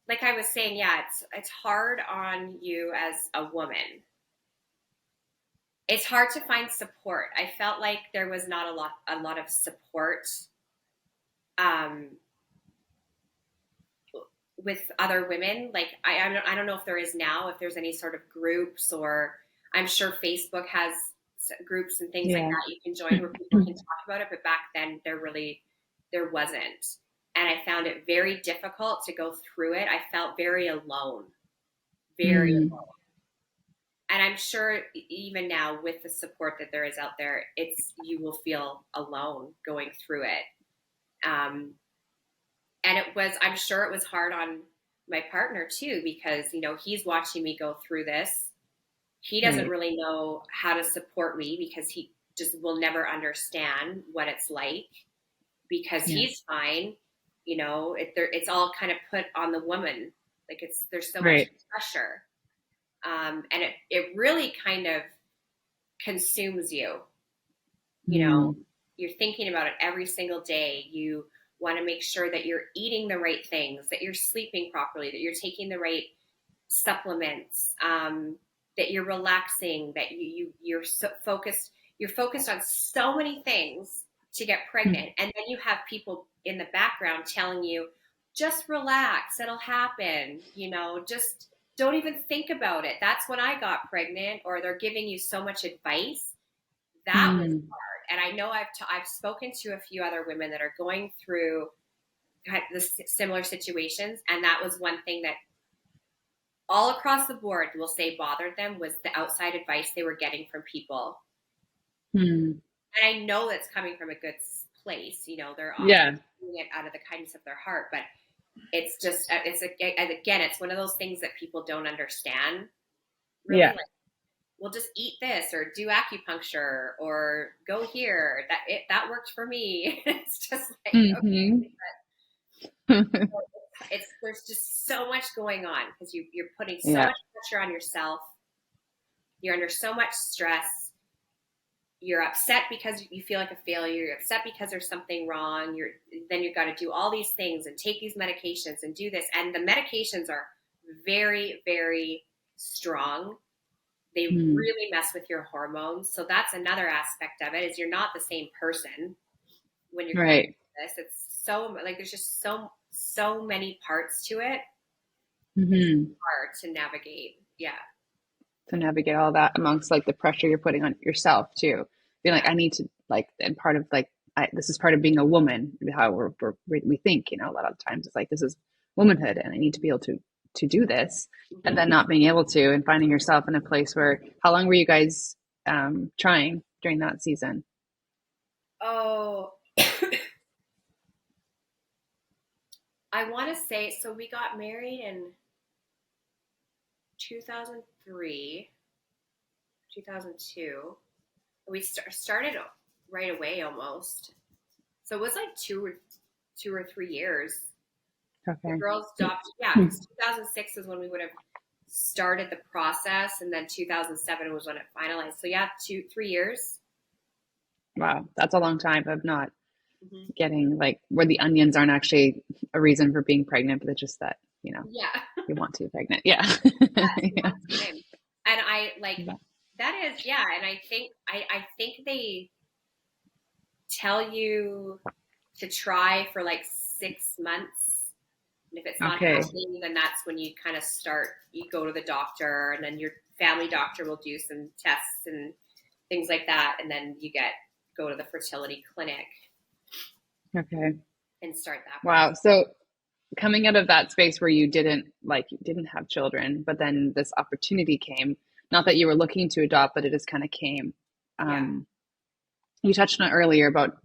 S2: like I was saying, it's hard on you as a woman. It's hard to find support. I felt like there was not a lot of support with other women. Like I don't know if there is now, if there's any sort of groups, or I'm sure Facebook has groups and things like that you can join where people can talk about it. But back then there wasn't. And I found it very difficult to go through it. I felt very alone, very alone. And I'm sure even now with the support that there is out there, you will feel alone going through it. And I'm sure it was hard on my partner too, because, he's watching me go through this. He doesn't really know how to support me because he just will never understand what it's like, because he's fine. It's all kind of put on the woman. Like there's so much pressure. And it really kind of consumes you. You're thinking about it every single day. You want to make sure that you're eating the right things, that you're sleeping properly, that you're taking the right supplements, that you're relaxing, that you're so focused. You're focused on so many things to get pregnant. And then you have people in the background telling you, just relax, it'll happen. Just don't even think about it. That's when I got pregnant. Or they're giving you so much advice. That was hard. And I know I've spoken to a few other women that are going through the similar situations. And that was one thing that all across the board will say bothered them, was the outside advice they were getting from people. And I know that's coming from a good place. They're often doing it out of the kindness of their heart, but it's just, it's one of those things that people don't understand. Really, like, well, just eat this, or do acupuncture, or go here. That worked for me. It's just like, okay. There's just so much going on, because you're putting so much pressure on yourself. You're under so much stress. You're upset because you feel like a failure. You're upset because there's something wrong. Then you've got to do all these things and take these medications and do this. And the medications are very, very strong. They really mess with your hormones. So that's another aspect of it, is you're not the same person when you're going through this. It's so, like, there's just so many parts to it. It's hard to navigate. Yeah.
S3: To navigate all that amongst like the pressure you're putting on yourself too. Being like, I need to, like, and part of like, this is part of being a woman, how we think, a lot of times it's like, this is womanhood and I need to be able to do this, and then not being able to, and finding yourself in a place where, how long were you guys trying during that season?
S2: Oh, I want to say, so we got married in 2003, 2002. We started right away almost. So it was like two or 3 years. Okay. The girls adopted, 2006 is when we would have started the process, and then 2007 was when it finalized. So 3 years.
S3: Wow, that's a long time of not getting, like, where the onions aren't actually a reason for being pregnant, but it's just that, you want to be pregnant. Yeah.
S2: And I like that is, and I think they tell you to try for like 6 months. And if it's not happening, then that's when you kind of you go to the doctor, and then your family doctor will do some tests and things like that. And then you go to the fertility clinic. Okay. And start that.
S3: Wow. So coming out of that space where you didn't have children, but then this opportunity came, not that you were looking to adopt, but it just kind of came. You touched on it earlier about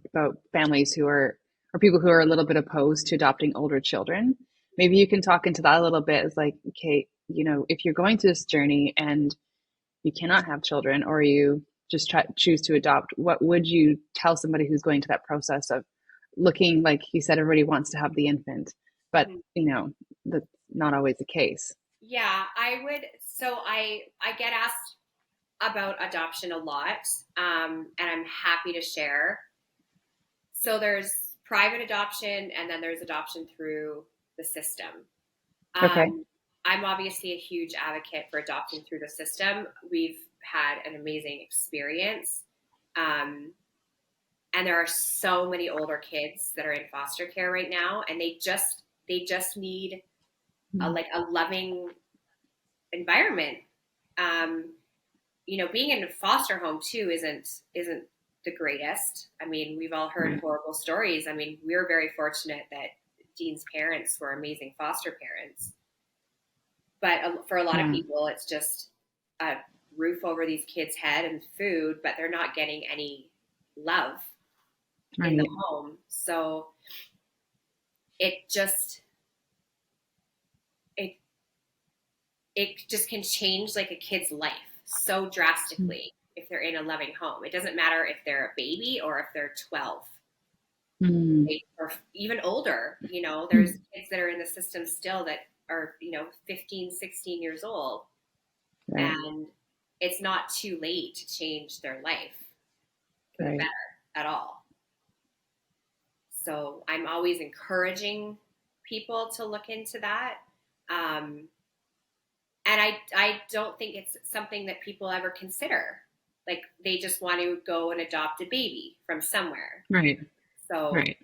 S3: families who are, or people who are a little bit opposed to adopting older children. Maybe you can talk into that a little bit. It's like, okay, if you're going through this journey and you cannot have children, or you just choose to adopt, what would you tell somebody who's going to that process of looking, like you said, everybody wants to have the infant, but that's not always the case.
S2: Yeah, I would. So I get asked about adoption a lot, and I'm happy to share. So there's private adoption, and then there's adoption through the system. Okay. I'm obviously a huge advocate for adopting through the system. We've had an amazing experience. And there are so many older kids that are in foster care right now, and they just need a loving environment. Being in a foster home too isn't the greatest. I mean, we've all heard horrible stories. I mean, we're very fortunate that Dean's parents were amazing foster parents. But for a lot of
S3: Yeah.
S2: people, it's just a roof over these kids' head and food, but they're not getting any love in the
S3: Right.
S2: home. So it just it it just can change like a kid's life so drastically if they're in a loving home. It doesn't matter if they're a baby or if they're 12,
S3: Mm.
S2: right? Or even older. There's kids that are in the system still that are 15, 16 years old,
S3: Right.
S2: and it's not too late to change their life for the
S3: Right.
S2: better at all. So I'm always encouraging people to look into that. And I don't think it's something that people ever consider. Like they just want to go and adopt a baby from somewhere.
S3: Right.
S2: So
S3: Right.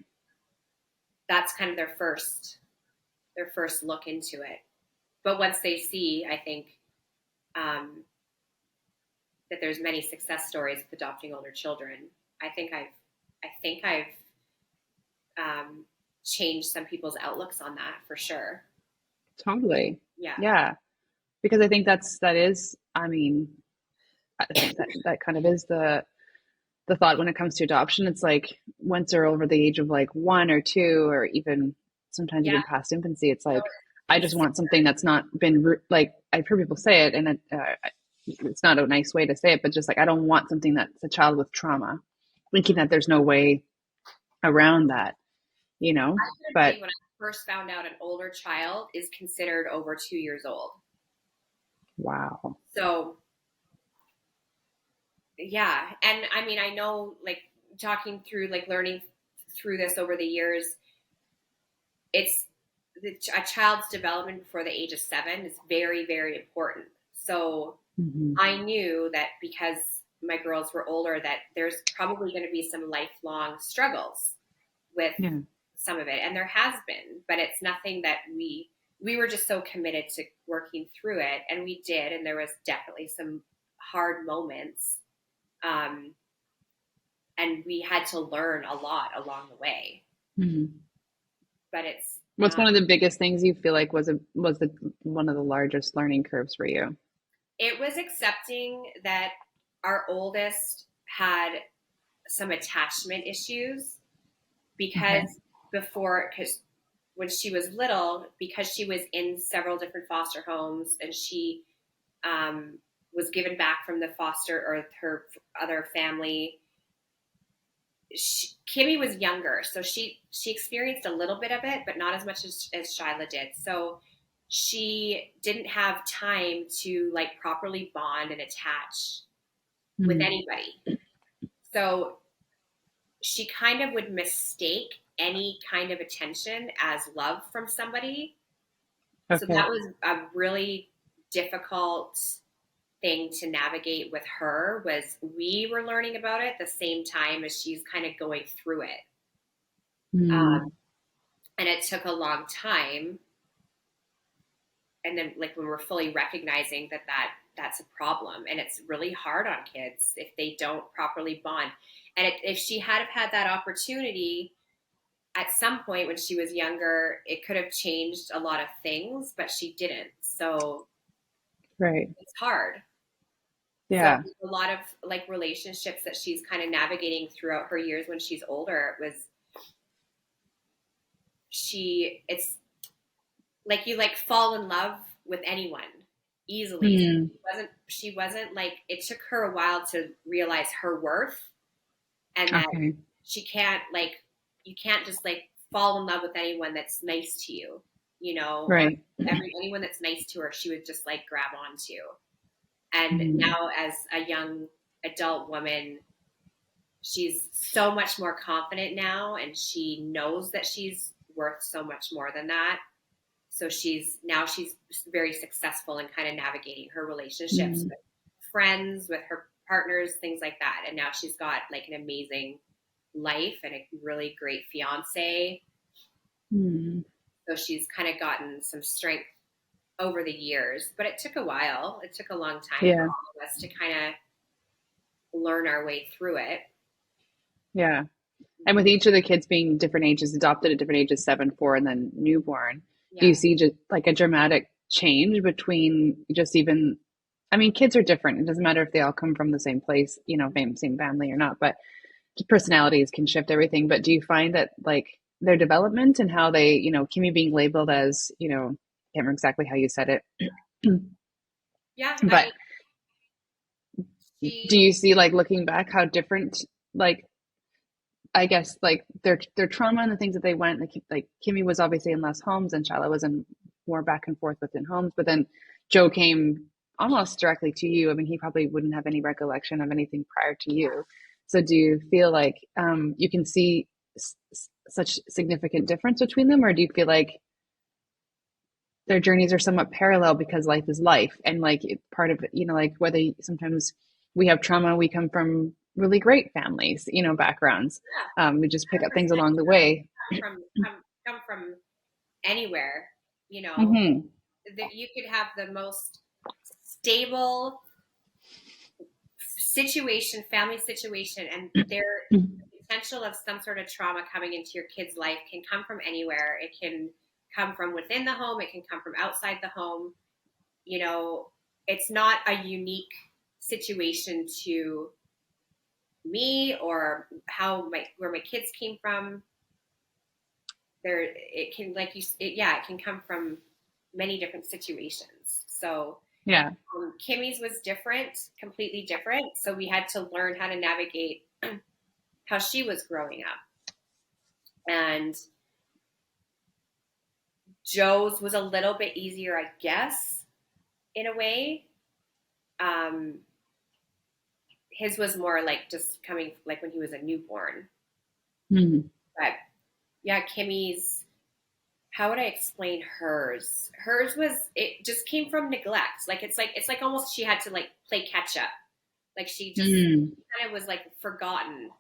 S2: that's kind of their first look into it. But once they see, I think, that there's many success stories with adopting older children. I think I've changed some people's outlooks on that for sure.
S3: Totally.
S2: Yeah.
S3: Yeah. Because I think that is, I mean, I think that kind of is the thought when it comes to adoption. It's like once they're over the age of like 1 or 2, or even sometimes
S2: Yeah.
S3: even past infancy, it's like,
S2: So
S3: I just want something that's not been like, I've heard people say it, and it's not a nice way to say it, but just like, I don't want something that's a child with trauma, thinking that there's no way around that,
S2: I
S3: but
S2: agree. When I first found out an older child is considered over 2 years old.
S3: wow.
S2: So yeah, and I mean, I know, like, talking through, like, learning through this over the years, it's a child's development before the age of 7 is very, very important. So
S3: Mm-hmm.
S2: I knew that because my girls were older, that there's probably going to be some lifelong struggles with
S3: Yeah.
S2: some of it, and there has been, but it's nothing that we were just so committed to working through it, and we did, and there was definitely some hard moments. And we had to learn a lot along the way.
S3: Mm-hmm.
S2: But it's
S3: What's one of the biggest things you feel like was the one of the largest learning curves for you?
S2: it was accepting that our oldest had some attachment issues because
S3: Okay.
S2: because when she was little, because she was in several different foster homes, and she was given back from the foster or her other family. Kimmy was younger, so she experienced a little bit of it, but not as much as Shyla did. So she didn't have time to like properly bond and attach with
S3: Mm-hmm.
S2: anybody. So she kind of would mistake any kind of attention as love from somebody. So
S3: Okay.
S2: that was a really difficult thing to navigate with her. Was we were learning about it the same time as she's kind of going through it.
S3: Mm-hmm.
S2: And it took a long time. And then like when we're fully recognizing that's a problem, and it's really hard on kids if they don't properly bond. And if she had had that opportunity at some point when she was younger, it could have changed a lot of things, but she didn't. So
S3: Right.
S2: it's hard. So
S3: Yeah.
S2: a lot of like relationships that she's kind of navigating throughout her years when she's older it's like you like fall in love with anyone easily.
S3: Mm-hmm.
S2: She wasn't like, it took her a while to realize her worth, and that
S3: Okay.
S2: she can't like, you can't just like fall in love with anyone that's nice to you, or
S3: Right.
S2: anyone that's nice to her, she would just like grab onto. And
S3: Mm-hmm.
S2: now as a young adult woman, she's so much more confident now, and she knows that she's worth so much more than that. So she's very successful in kind of navigating her relationships
S3: Mm-hmm.
S2: with friends, with her partners, things like that. And now she's got like an amazing life and a really great fiance.
S3: Mm-hmm.
S2: So she's kind of gotten some strength over the years, but it took a while. It took a long time for
S3: Yeah.
S2: all of us to kind of learn our way through it.
S3: Yeah. And with each of the kids being different ages, adopted at different ages, 7, 4, and then newborn, do
S2: Yeah.
S3: you see just like a dramatic change between just even, I mean, kids are different. It doesn't matter if they all come from the same place, you know, same family or not, but personalities can shift everything. But do you find that like their development and how they, you know, Kimmy being labeled as, you know, I can't remember exactly how you said it,
S2: Yeah,
S3: but do
S2: she
S3: you see like looking back how different like I guess like their trauma and the things that they went like Kimmy was obviously in less homes and Shala was in more back and forth within homes, but then Joe came almost directly to you. I mean, he probably wouldn't have any recollection of anything prior to you. So do you feel like you can see such significant difference between them, or do you feel like their journeys are somewhat parallel because life is life and like part of it, you know, like whether sometimes we have trauma, we come from really great families, you know, backgrounds. We just pick up things
S2: 100%
S3: along the way.
S2: come from anywhere, you know,
S3: Mm-hmm.
S2: that you could have the most stable situation, family situation, and there the potential of some sort of trauma coming into your kid's life can come from anywhere. It can come from within the home, it can come from outside the home. You know, it's not a unique situation to me or where my kids came from. There it can like you it, yeah, it can come from many different situations. So
S3: Yeah.
S2: Kimmy's was different, completely different. So we had to learn how to navigate how she was growing up. And Joe's was a little bit easier, I guess, in a way. Um, his was more like just coming like when he was a newborn.
S3: Mm-hmm.
S2: But yeah, Kimmy's, how would I explain hers? Hers was, it just came from neglect. It's like almost she had to like play catch up. Like she just
S3: Mm-hmm.
S2: kind of was like forgotten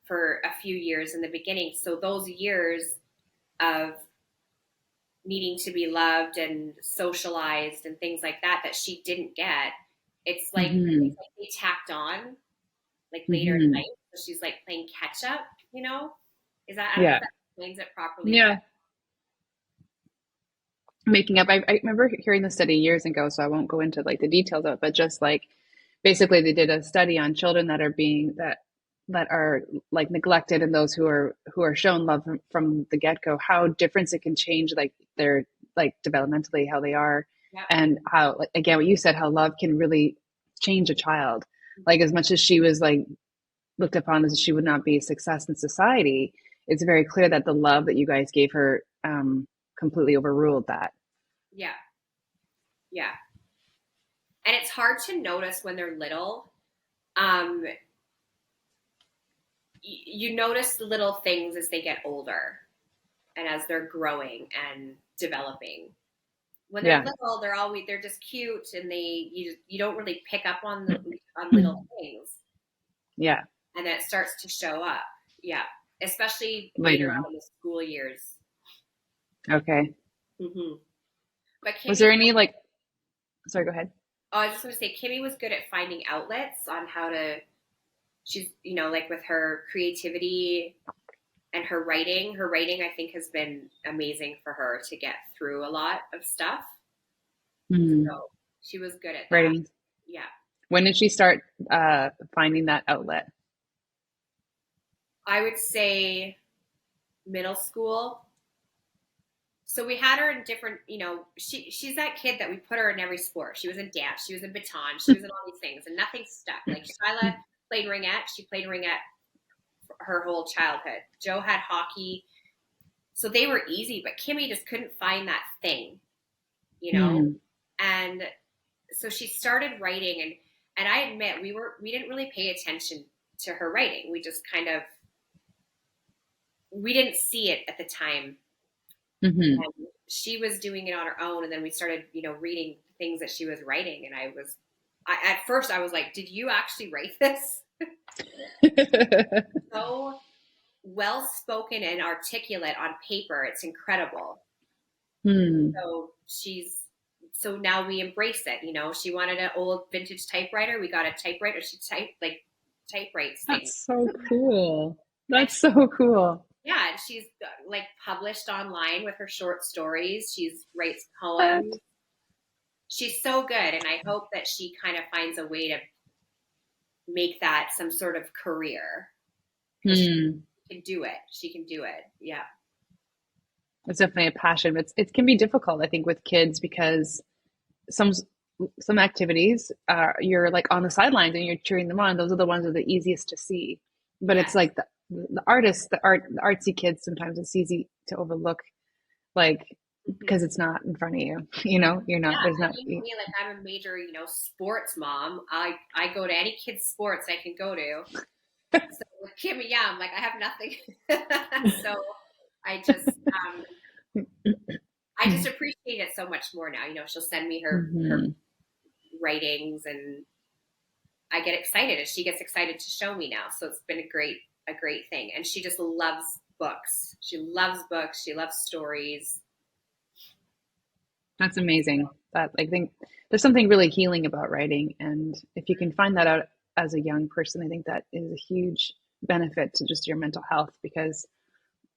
S2: for a few years in the beginning. So those years of needing to be loved and socialized and things like that that she didn't get,
S3: Mm-hmm.
S2: it's like they tacked on like later in
S3: Mm-hmm.
S2: life. So she's like playing catch up, you know? Is that, I don't know if
S3: Yeah.
S2: that explains it properly, but
S3: Yeah. Making up. I remember hearing the study years ago, so I won't go into like the details of it, but just like basically they did a study on children that are being that are like neglected and those who are shown love from the get-go, how different it can change like their like developmentally how they are,
S2: yeah.
S3: and how like again what you said, how love can really change a child. Like as much as she was like looked upon as she would not be a success in society, it's very clear that the love that you guys gave her completely overruled that.
S2: Yeah. Yeah. And it's hard to notice when they're little. Um, you notice the little things as they get older and as they're growing and developing. When they're
S3: Yeah.
S2: little, they're just cute and you don't really pick up on little things,
S3: Yeah.
S2: and then it starts to show up. Yeah, especially later
S3: Later on.
S2: on in the school years.
S3: Okay.
S2: Mm-hmm. But
S3: Was
S2: Kimmy,
S3: there any like, sorry, go ahead.
S2: I was just going to say, Kimmy was good at finding outlets on how to. She's, you know, like with her creativity and her writing. Her writing, I think, has been amazing for her to get through a lot of stuff.
S3: Mm,
S2: So she was good at that.
S3: writing.
S2: Yeah.
S3: When did she start finding that outlet?
S2: I would say middle school. So we had her in different, you know, she's that kid that we put her in every sport. She was in dance, she was in baton, she was in all these things, and nothing stuck. Like Shyla played ringette, she played ringette her whole childhood. Joe had hockey, so they were easy, but Kimmy just couldn't find that thing, you know.
S3: Mm,
S2: And so she started writing, and I admit we didn't really pay attention to her writing. We just kind of we didn't see it at the time.
S3: mm-hmm.
S2: And she was doing it on her own, and then we started, you know, reading things that she was writing, and at first I was like, did you actually write this? So well spoken and articulate on paper, it's incredible.
S3: Hmm.
S2: So so now we embrace it, you know. She wanted an old vintage typewriter, we got a typewriter. She typewrites things.
S3: That's so cool.
S2: And
S3: That's so cool.
S2: yeah, and she's like published online with her short stories. She's writes
S3: That
S2: poems. she's so good. And I hope that she kind of finds a way to make that some sort of career. She can do it. She can do it. Yeah.
S3: It's definitely a passion, but it can be difficult, I think, with kids because some activities you're like on the sidelines and you're cheering them on. Those are the ones that are the easiest to see. But it's like the artsy kids, sometimes it's easy to overlook, like because it's not in front of you. You're not. There's not.
S2: Me, like I'm a major, sports mom. I go to any kid's sports I can go to. So with Kim, I'm like I have nothing. So I just appreciate it so much more now. She'll send me her writings, and I get excited, and she gets excited to show me now. So it's been a great thing. And she just loves books. She loves books. She loves stories.
S3: That's amazing. That I think there's something really healing about writing, and if you can find that out as a young person, I think that is a huge benefit to just your mental health, because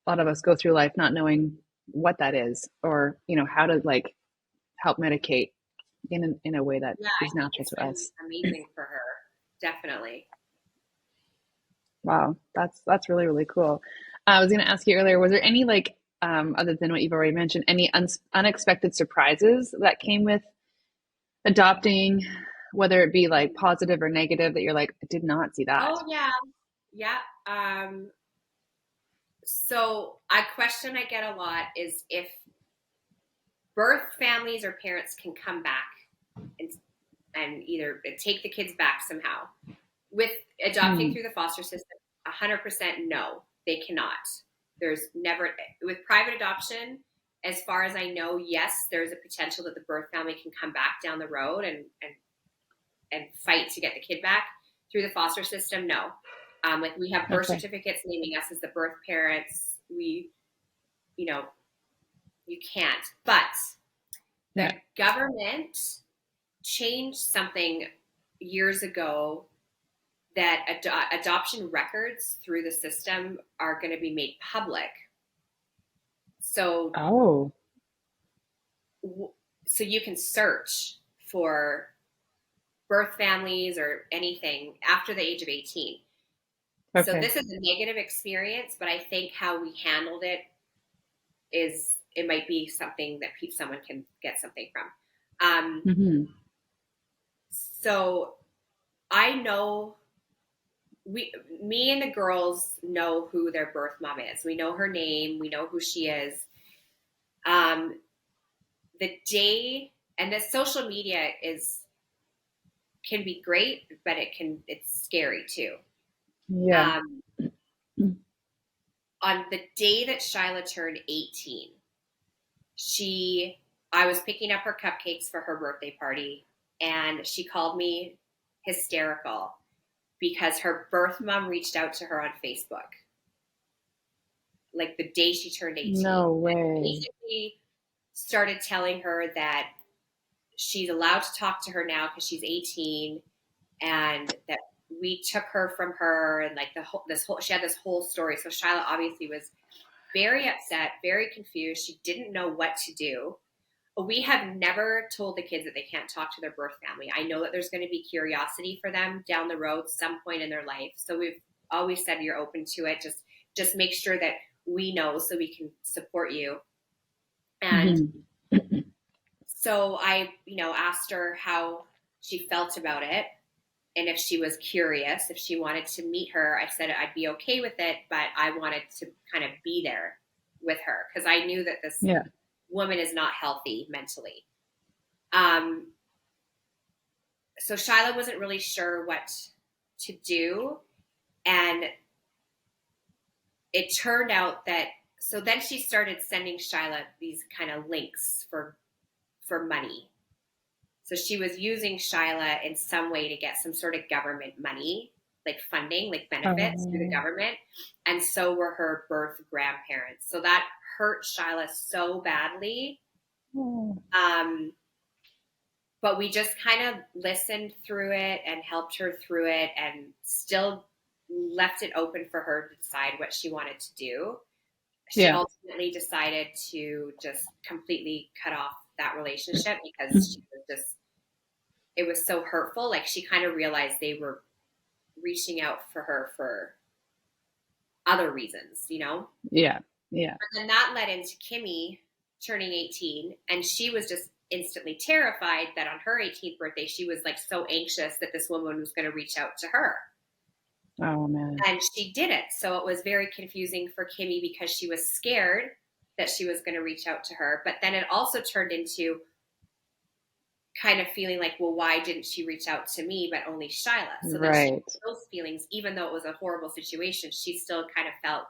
S3: a lot of us go through life not knowing what that is, or how to like help medicate in a way that is natural to us.
S2: Amazing for her, definitely.
S3: Wow, that's really, really cool. I was going to ask you earlier, was there any like other than what you've already mentioned, any unexpected surprises that came with adopting, whether it be like positive or negative, that you're like, I did not see that?
S2: Oh yeah. So a question I get a lot is if birth families or parents can come back and either take the kids back somehow. With adopting through the foster system, 100% no, they cannot. There's never, with private adoption, as far as I know, yes, there's a potential that the birth family can come back down the road and fight to get the kid back. Through the foster system, no. Like we have birth certificates naming us as the birth parents. You can't. But the government changed something years ago that adoption records through the system are going to be made public. So, so you can search for birth families or anything after the age of 18. Okay. So this is a negative experience, but I think how we handled it might be something that someone can get something from. So I know me and the girls know who their birth mom is. We know her name. We know who she is. The day, and the social media can be great, but it's scary too.
S3: Yeah.
S2: On the day that Shyla turned 18, I was picking up her cupcakes for her birthday party, and she called me hysterical because her birth mom reached out to her on Facebook. Like the day she turned 18.
S3: No way.
S2: And basically started telling her that she's allowed to talk to her now because she's 18, and that we took her from her, and like she had this whole story. So Shyla obviously was very upset, very confused. She didn't know what to do. We have never told the kids that they can't talk to their birth family. I know that there's going to be curiosity for them down the road, some point in their life. So we've always said you're open to it. Just make sure that we know so we can support you. And so I, asked her how she felt about it. And if she was curious, if she wanted to meet her, I said I'd be okay with it, but I wanted to kind of be there with her because I knew that this woman is not healthy mentally. So Shyla wasn't really sure what to do. And it turned out that, so then she started sending Shyla these kind of links for money. So she was using Shyla in some way to get some sort of government money, like funding, like benefits through the government. And so were her birth grandparents. So that hurt Shyla so badly. But we just kind of listened through it and helped her through it and still left it open for her to decide what she wanted to do. She ultimately decided to just completely cut off that relationship because she was just it was so hurtful. Like she kind of realized they were reaching out for her for other reasons, you know?
S3: Yeah. Yeah.
S2: And then that led into Kimmy turning 18, and she was just instantly terrified that on her 18th birthday, she was like so anxious that this woman was going to reach out to her.
S3: Oh man.
S2: And she didn't. So it was very confusing for Kimmy because she was scared that she was going to reach out to her. But then it also turned into kind of feeling like, well, why didn't she reach out to me, but only Shyla? So then she had those feelings, even though it was a horrible situation, she still kind of felt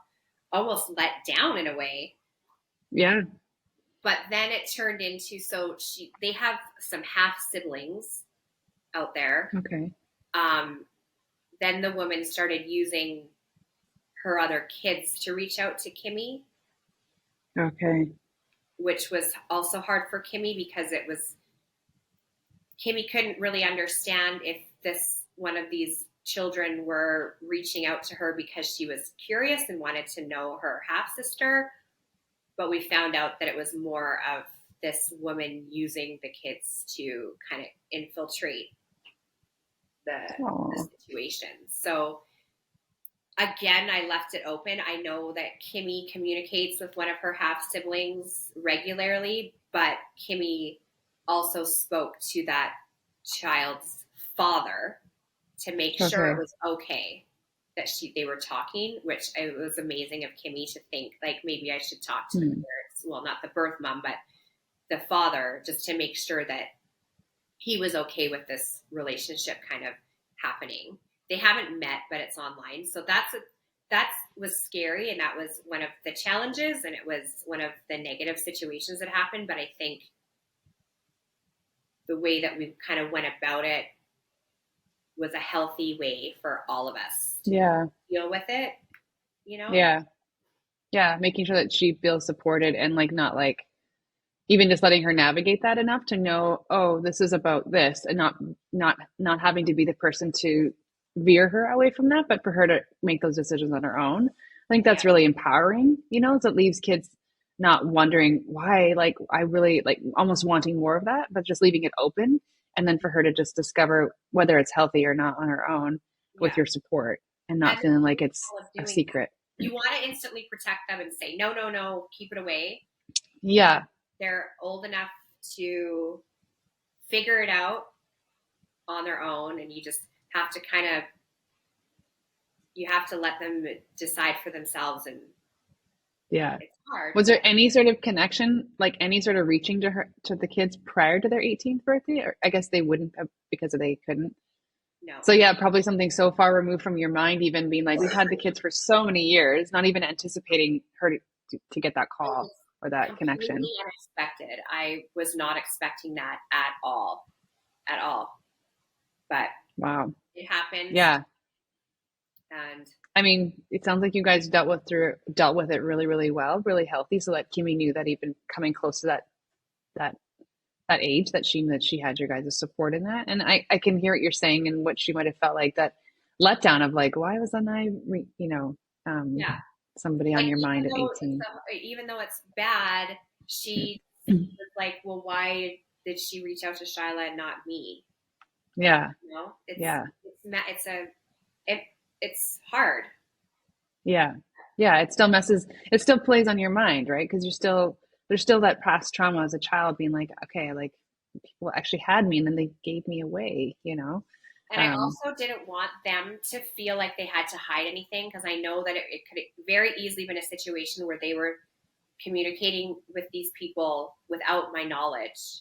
S2: almost let down in a way.
S3: Yeah.
S2: But then it turned into, they have some half siblings out there.
S3: Okay.
S2: Then the woman started using her other kids to reach out to Kimmy.
S3: Okay.
S2: Which was also hard for Kimmy because Kimmy couldn't really understand if one of these children were reaching out to her because she was curious and wanted to know her half sister. But we found out that it was more of this woman using the kids to kind of infiltrate the situation. So again, I left it open. I know that Kimmy communicates with one of her half siblings regularly, but Kimmy also spoke to that child's father to make sure it was okay that they were talking, which it was amazing of Kimmy to think like maybe I should talk to the parents. Well, not the birth mom, but the father, just to make sure that he was okay with this relationship kind of happening. They haven't met, but it's online. So that was scary. And that was one of the challenges. And it was one of the negative situations that happened. But I think the way that we kind of went about it was a healthy way for all of us to deal with it, you know?
S3: Yeah. Yeah. Making sure that she feels supported and like, not like, even just letting her navigate that enough to know, oh, this is about this, and not having to be the person to veer her away from that, but for her to make those decisions on her own. I think that's really empowering, you know, so it leaves kids not wondering why, like, I really like almost wanting more of that, but just leaving it open. And then for her to just discover whether it's healthy or not on her own with your support and not feeling like it's a secret.
S2: You want to instantly protect them and say, no, keep it away.
S3: Yeah.
S2: They're old enough to figure it out on their own, and you just have to you have to let them decide for themselves. And it's hard.
S3: Was there any sort of connection, like any sort of reaching to the kids prior to their 18th birthday? Or I guess they wouldn't have because they couldn't.
S2: No.
S3: So yeah, probably something so far removed from your mind, even being like, we've had the kids for so many years, not even anticipating her to get that call or that connection.
S2: Unexpected. I was not expecting that at all. But
S3: wow,
S2: it happened.
S3: Yeah.
S2: And
S3: I mean, it sounds like you guys dealt with it really, really well, really healthy. So that Kimmy knew that even coming close to that age, that she had your guys' support in that. And I can hear what you're saying and what she might have felt like, that letdown of like, why wasn't I, somebody like, on your mind at 18?
S2: Even though it's bad, she was like, well, why did she reach out to Shyla and not me?
S3: Yeah.
S2: You know? It's hard.
S3: Yeah. Yeah. It still plays on your mind, right? Because there's still that past trauma as a child being like, okay, like people actually had me and then they gave me away, you know?
S2: And I also didn't want them to feel like they had to hide anything, because I know that it could very easily been a situation where they were communicating with these people without my knowledge.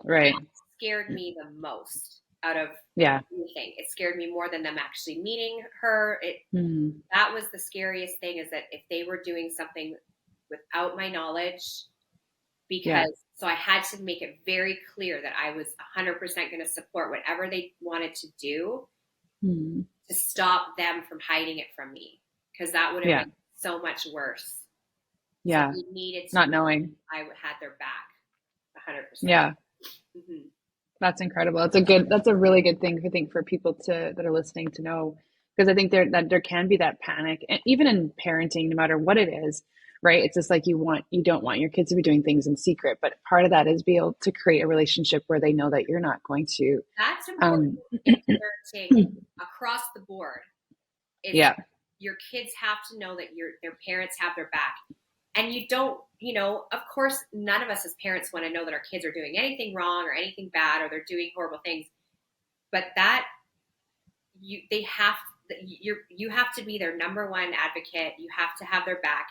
S3: Right.
S2: That scared me the most out of anything. It scared me more than them actually meeting her. That was the scariest thing, is that if they were doing something without my knowledge, so I had to make it very clear that I was 100% going to support whatever they wanted to do to stop them from hiding it from me, because that would have been so much worse.
S3: Yeah.
S2: So we needed to
S3: not knowing
S2: I had their back 100%.
S3: Yeah. Mm-hmm. That's incredible. That's a really good thing, I think, for people that are listening to know, because I think there can be that panic, and even in parenting, no matter what it is, right? It's just like you don't want your kids to be doing things in secret, but part of that is be able to create a relationship where they know that you're not going to.
S2: That's important in parenting across the board. Is
S3: Yeah.
S2: your kids have to know that their parents have their back. And you don't, of course, none of us as parents want to know that our kids are doing anything wrong or anything bad or they're doing horrible things. But that you have to be their number one advocate. You have to have their back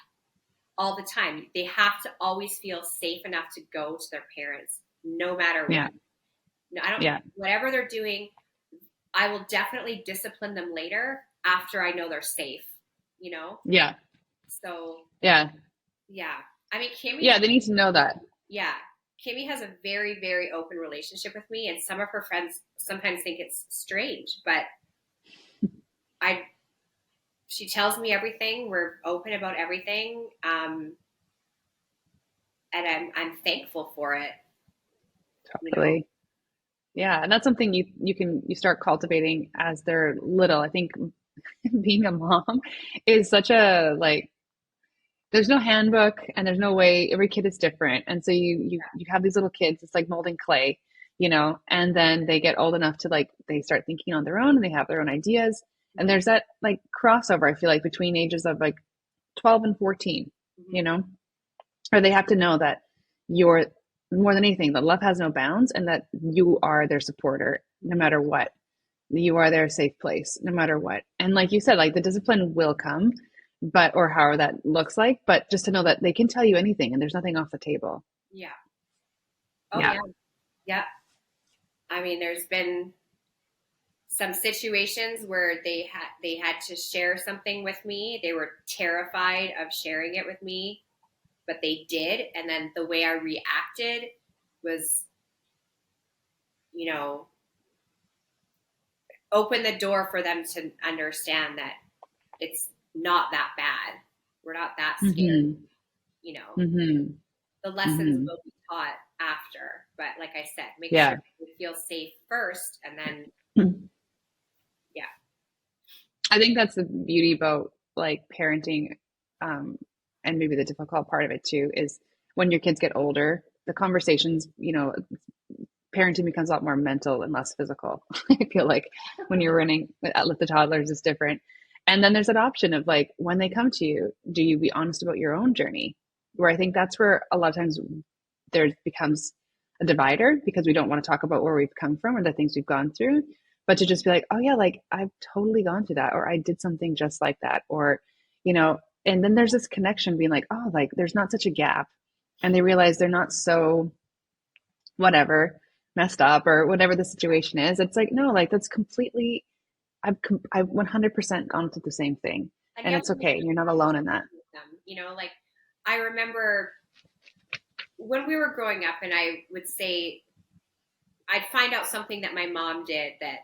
S2: all the time. They have to always feel safe enough to go to their parents, no matter what.
S3: Yeah.
S2: No, I don't. Whatever they're doing, I will definitely discipline them later after I know they're safe.
S3: Yeah.
S2: So.
S3: Yeah.
S2: Yeah. I mean, Kimmy.
S3: Yeah, they need to know that.
S2: Yeah. Kimmy has a very, very open relationship with me, and some of her friends sometimes think it's strange, but she tells me everything. We're open about everything. And I'm thankful for it.
S3: Totally. Yeah. And that's something you start cultivating as they're little. I think being a mom is such a, like, there's no handbook and there's no way, every kid is different. And so you have these little kids, it's like molding clay, and then they get old enough to, like, they start thinking on their own and they have their own ideas. And there's that, like, crossover, I feel like, between ages of like 12 and 14, or they have to know that you're, more than anything, that love has no bounds and that you are their supporter no matter what. You are their safe place no matter what. And like you said, like, the discipline will come, or however that looks like, but just to know that they can tell you anything and there's nothing off the table.
S2: Yeah. Oh yeah. Yeah. I mean, there's been some situations where they had to share something with me. They were terrified of sharing it with me, but they did. And then the way I reacted was, open the door for them to understand that it's not that bad. We're not that scared. The lessons will be taught after. But like I said, make sure you feel safe first, and then
S3: I think that's the beauty about, like, parenting, and maybe the difficult part of it too, is when your kids get older, the conversations, parenting becomes a lot more mental and less physical. I feel like when you're running with the toddlers, it's different. And then there's that option of, like, when they come to you, do you be honest about your own journey? Where I think that's where a lot of times there becomes a divider, because we don't want to talk about where we've come from or the things we've gone through, but to just be like, oh yeah, like, I've totally gone through that, or I did something just like that, or, and then there's this connection being like, oh, like, there's not such a gap, and they realize they're not so whatever messed up or whatever the situation is. It's like, no, like, that's completely, I've 100% gone through the same thing, and it's okay. You're not alone in that.
S2: Like, I remember when we were growing up, and I would say, I'd find out something that my mom did that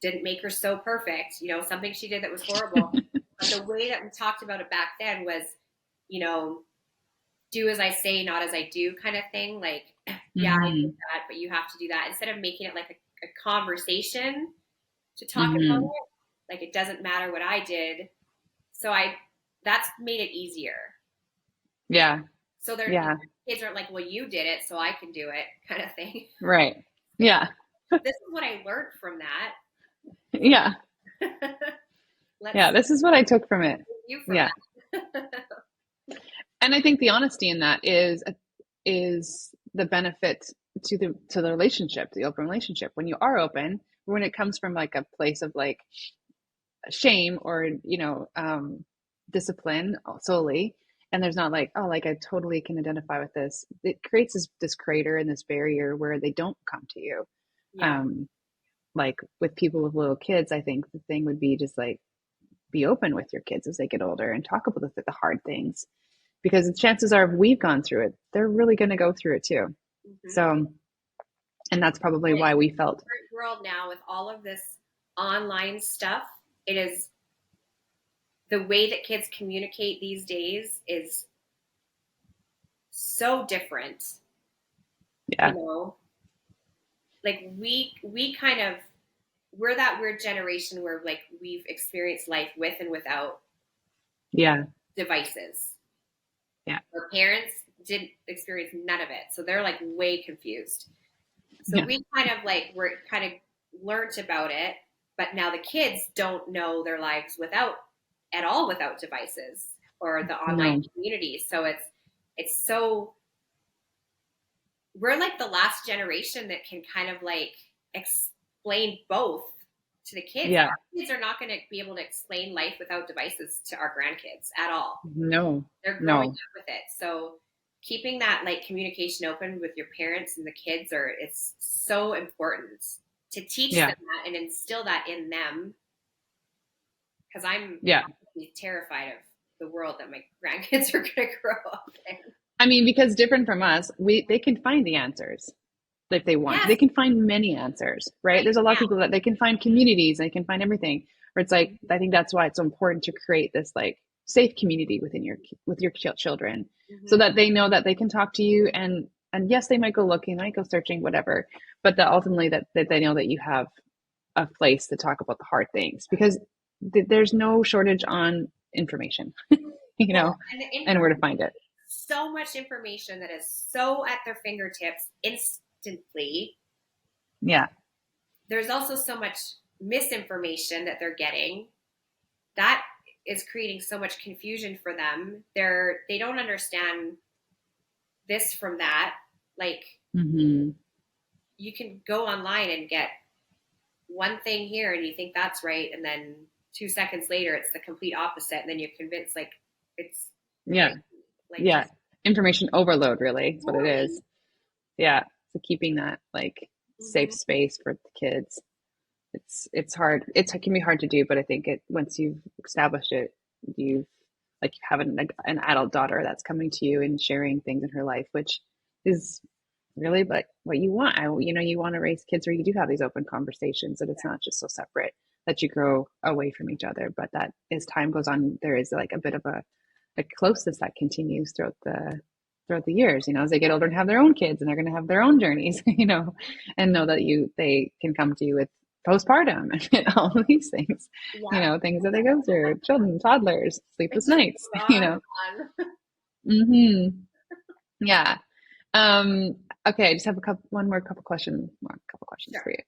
S2: didn't make her so perfect, something she did that was horrible. But the way that we talked about it back then was, do as I say, not as I do, kind of thing. Like, yeah, I did that, but you have to do that. Instead of making it like a conversation to talk about it, like, it doesn't matter what I did. So that's made it easier.
S3: Yeah.
S2: So kids aren't like, well, you did it, so I can do it, kind of thing.
S3: Right. Yeah.
S2: This is what I learned from that.
S3: Yeah. This is what I took from it.
S2: That.
S3: And I think the honesty in that is the benefit to the relationship, the open relationship. When you are open, when it comes from, like, a place of, like, shame or, discipline solely, and there's not like, oh, like, I totally can identify with this. It creates this crater and this barrier where they don't come to you.
S2: Yeah.
S3: Like, with people with little kids, I think the thing would be just, like, be open with your kids as they get older and talk about the hard things, because the chances are, if we've gone through it, they're really going to go through it too. So, and that's probably why we felt.
S2: In the world now, with all of this online stuff, it is the way that kids communicate these days is so different.
S3: Yeah.
S2: Like, we kind of, we're that weird generation where, like, we've experienced life with and without devices.
S3: Yeah.
S2: Our parents didn't experience none of it. So they're like way confused. So
S3: Yeah.
S2: we we're kind of learned about it, but now the kids don't know their lives without devices or the online community. So it's so, we're like the last generation that can kind of like explain both to the kids.
S3: Yeah.
S2: Our kids are not going to be able to explain life without devices to our grandkids at all.
S3: No.
S2: They're growing up with it. So keeping that like communication open with your parents and the kids it's so important to teach them that and instill that in them. Because I'm terrified of the world that my grandkids are going to grow up in.
S3: I mean, because different from us, they can find the answers if they want.
S2: Yes.
S3: They can find many answers, right? There's a lot of people that they can find communities, they can find everything. Or it's like, I think that's why it's so important to create this like safe community with your children, so that they know that they can talk to you, and yes, they might go looking, might go searching, whatever, but that ultimately that they know that you have a place to talk about the hard things, because there's no shortage on information, and where to find it.
S2: So much information that is so at their fingertips instantly.
S3: Yeah.
S2: There's also so much misinformation that they're getting that is creating so much confusion for them. They don't understand this from that. Like you can go online and get one thing here and you think that's right, and then 2 seconds later it's the complete opposite, and then you're convinced like it's
S3: information overload, really is what it is. So keeping that like safe space for the kids, it's hard. It can be hard to do, but I think once you've established it, you have an adult daughter that's coming to you and sharing things in her life, which is really like what you want. You want to raise kids where you do have these open conversations, and it's not just so separate that you grow away from each other, but that as time goes on, there is like a bit of a closeness that continues throughout the years, as they get older and have their own kids, and they're going to have their own journeys, and know that they can come to you with postpartum and all of these things, things that they go through, children, toddlers, sleepless nights, Yeah. Okay. I just have a couple questions
S2: Sure.
S3: for you.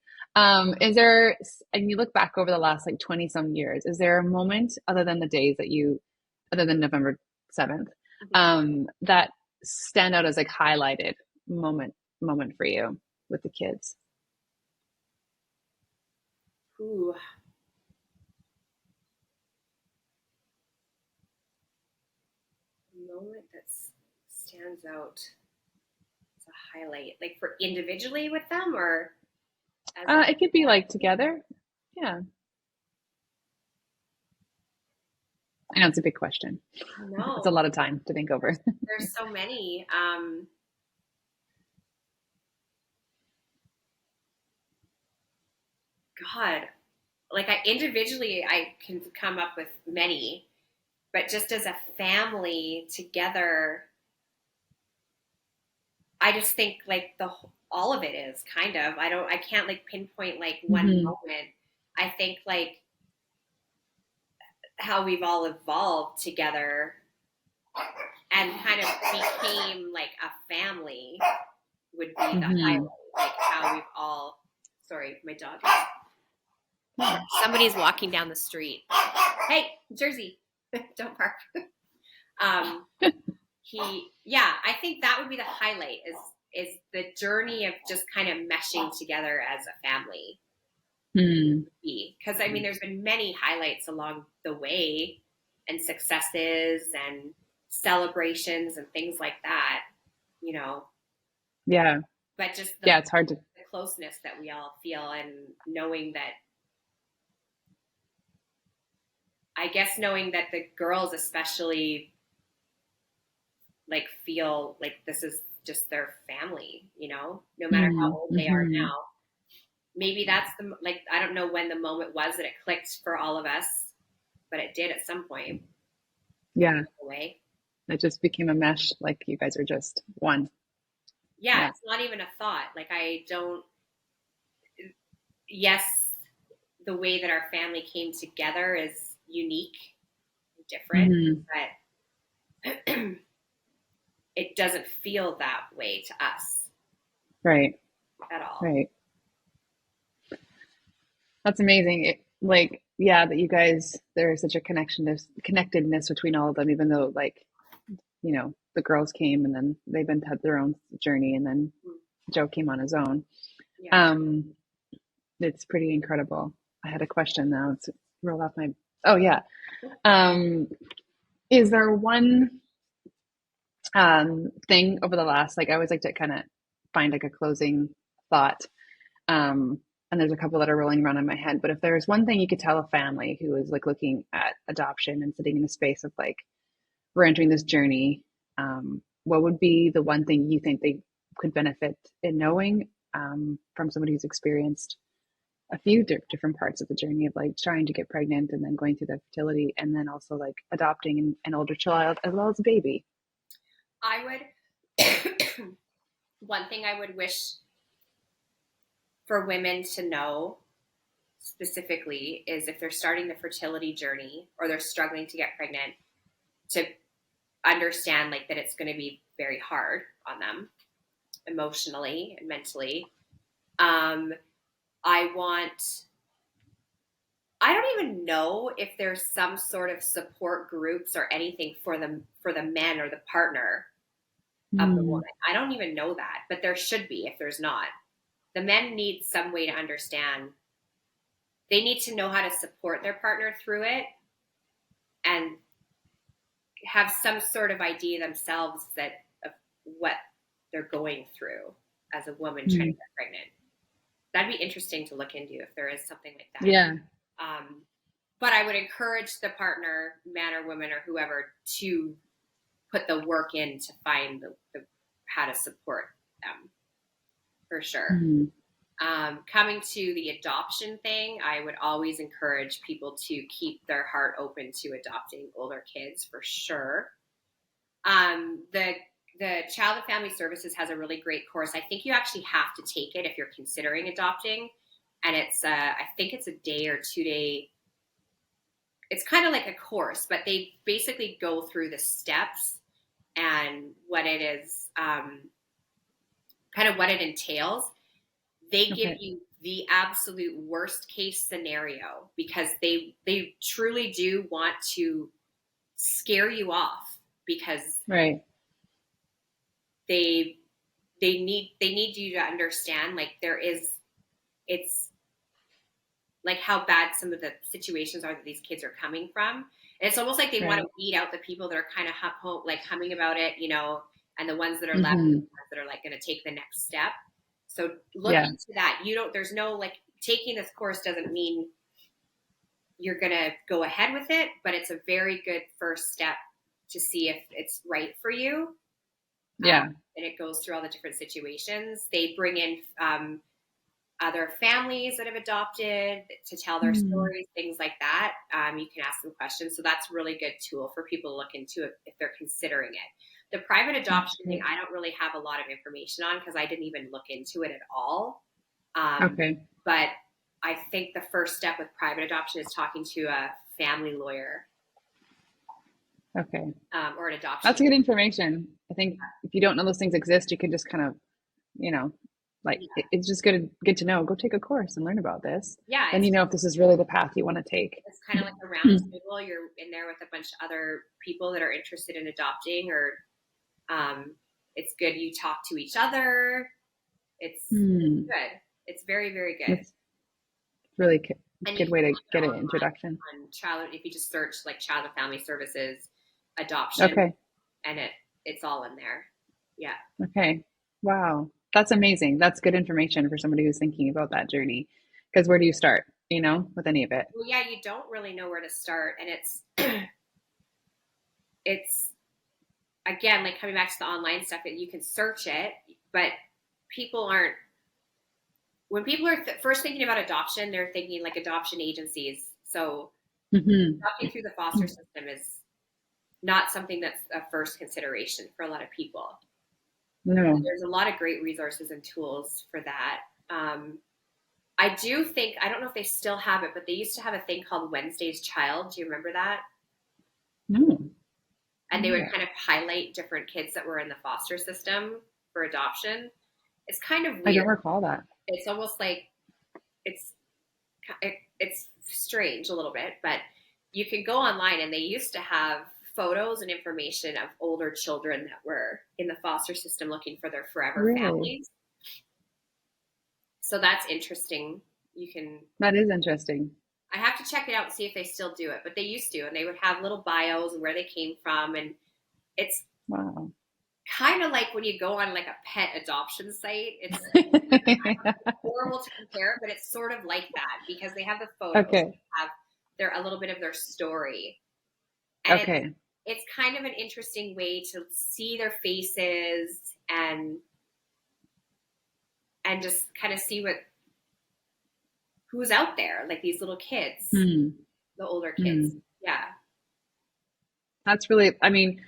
S3: Is there, and you look back over the last like 20 some years, is there a moment other than the days other than November 7th, that stand out as like highlighted moment for you with the kids?
S2: Ooh. A moment that stands out as a highlight, like for individually with them, or
S3: it could be like together. Yeah. I know it's a big question.
S2: No,
S3: it's a lot of time to think over.
S2: There's so many. God, like individually, I can come up with many, but just as a family together, I just think like all of it is kind of, I can't like pinpoint like one moment. I think like how we've all evolved together and kind of became like a family would be the highlight. Like how we've all, sorry, my dog. Somebody's walking down the street. Hey, Jersey, don't park. I think that would be the highlight is the journey of just kind of meshing together as a family. Because I mean, there's been many highlights along the way, and successes and celebrations and things like that,
S3: Yeah.
S2: But just
S3: it's hard to
S2: the closeness that we all feel, and knowing that the girls especially like feel like this is just their family, no matter how old they are now. Maybe that's I don't know when the moment was that it clicked for all of us, but it did at some point.
S3: Yeah. It just became a mesh. Like you guys are just one.
S2: Yeah. It's not even a thought. Yes, the way that our family came together is unique, different, but it doesn't feel that way to us
S3: Right.
S2: at all.
S3: Right. That's amazing. Like, yeah, that you guys, there's such a connectedness between all of them, even though, like, you know, the girls came and then they've had their own journey, and then Joe came on his own.
S2: Yeah.
S3: It's pretty incredible. I had a question now. It's rolled off my, oh yeah. Is there one thing over the last, like, I always like to kind of find like a closing thought. And there's a couple that are rolling around in my head, but if there's one thing you could tell a family who is like looking at adoption and sitting in a space of like, we're entering this journey, what would be the one thing you think they could benefit in knowing, from somebody who's experienced a few different parts of the journey of like trying to get pregnant and then going through the fertility and then also like adopting an older child as well as a baby?
S2: I would, one thing I would wish for women to know specifically is if they're starting the fertility journey or they're struggling to get pregnant, to understand like that it's going to be very hard on them emotionally and mentally. I don't even know if there's some sort of support groups or anything for the men or the partner of the woman. I don't even know that, but there should be if there's not. The men need some way to understand. They need to know how to support their partner through it and have some sort of idea themselves that of what they're going through as a woman trying to get pregnant. That'd be interesting to look into if there is something like that.
S3: Yeah.
S2: But I would encourage the partner, man or woman or whoever, to put the work in to find the how to support them, for sure. Coming to the adoption thing, I would always encourage people to keep their heart open to adopting older kids, for sure. The Child and Family Services has a really great course. I think you actually have to take it if you're considering adopting. And it's, I think it's a day or 2 day. It's kind of like a course, but they basically go through the steps and what it is, kind of what it entails. They give you the absolute worst case scenario because they truly do want to scare you off because they need you to understand like it's like how bad some of the situations are that these kids are coming from. And it's almost like they want to weed out the people that are kind of humming about it, you know, and the ones that are left, the ones that are like going to take the next step. So look into that. There's no like taking this course doesn't mean you're going to go ahead with it, but it's a very good first step to see if it's right for you. And it goes through all the different situations. They bring in other families that have adopted to tell their stories, things like that. You can ask them questions. So that's a really good tool for people to look into if they're considering it. The private adoption thing, I don't really have a lot of information on because I didn't even look into it at all. But I think the first step with private adoption is talking to a family lawyer. Or an adoption.
S3: That's good information. I think if you don't know those things exist, you can just kind of, you know, like it's just good to know. Go take a course and learn about this.
S2: Yeah.
S3: And you know if this is really the path you want to take.
S2: It's kind of like a round table. You're in there with a bunch of other people that are interested in adopting, or it's good you talk to each other. It's good. It's very, very good. It's
S3: really good way to get an introduction.
S2: On child, if you just search like Child and Family Services adoption, and it's all in there. Yeah.
S3: Okay. Wow. That's amazing. That's good information for somebody who's thinking about that journey. Because where do you start, you know, with any of it?
S2: Well, yeah, you don't really know where to start. And it's again, like coming back to the online stuff, that you can search it, but when people are first thinking about adoption, they're thinking like adoption agencies. So adopting through the foster system is not something that's a first consideration for a lot of people.
S3: No.
S2: There's a lot of great resources and tools for that. I do think, I don't know if they still have it, but they used to have a thing called Wednesday's Child. Do you remember that?
S3: No.
S2: and they would kind of highlight different kids that were in the foster system for adoption. It's kind of
S3: I
S2: weird.
S3: don't recall that.
S2: It's almost like it's strange a little bit, but you can go online and they used to have photos and information of older children that were in the foster system looking for their forever families. So that's interesting.
S3: That is interesting.
S2: I have to check it out and see if they still do it, but they used to, and they would have little bios and where they came from, and it's kind of like when you go on like a pet adoption site. It's horrible to compare, but it's sort of like that because they have the photos.
S3: Okay.
S2: They're a little bit of their story. And
S3: okay.
S2: It's kind of an interesting way to see their faces and just kind of see who's out there, like these little kids, the older kids. Yeah.
S3: That's really, I mean,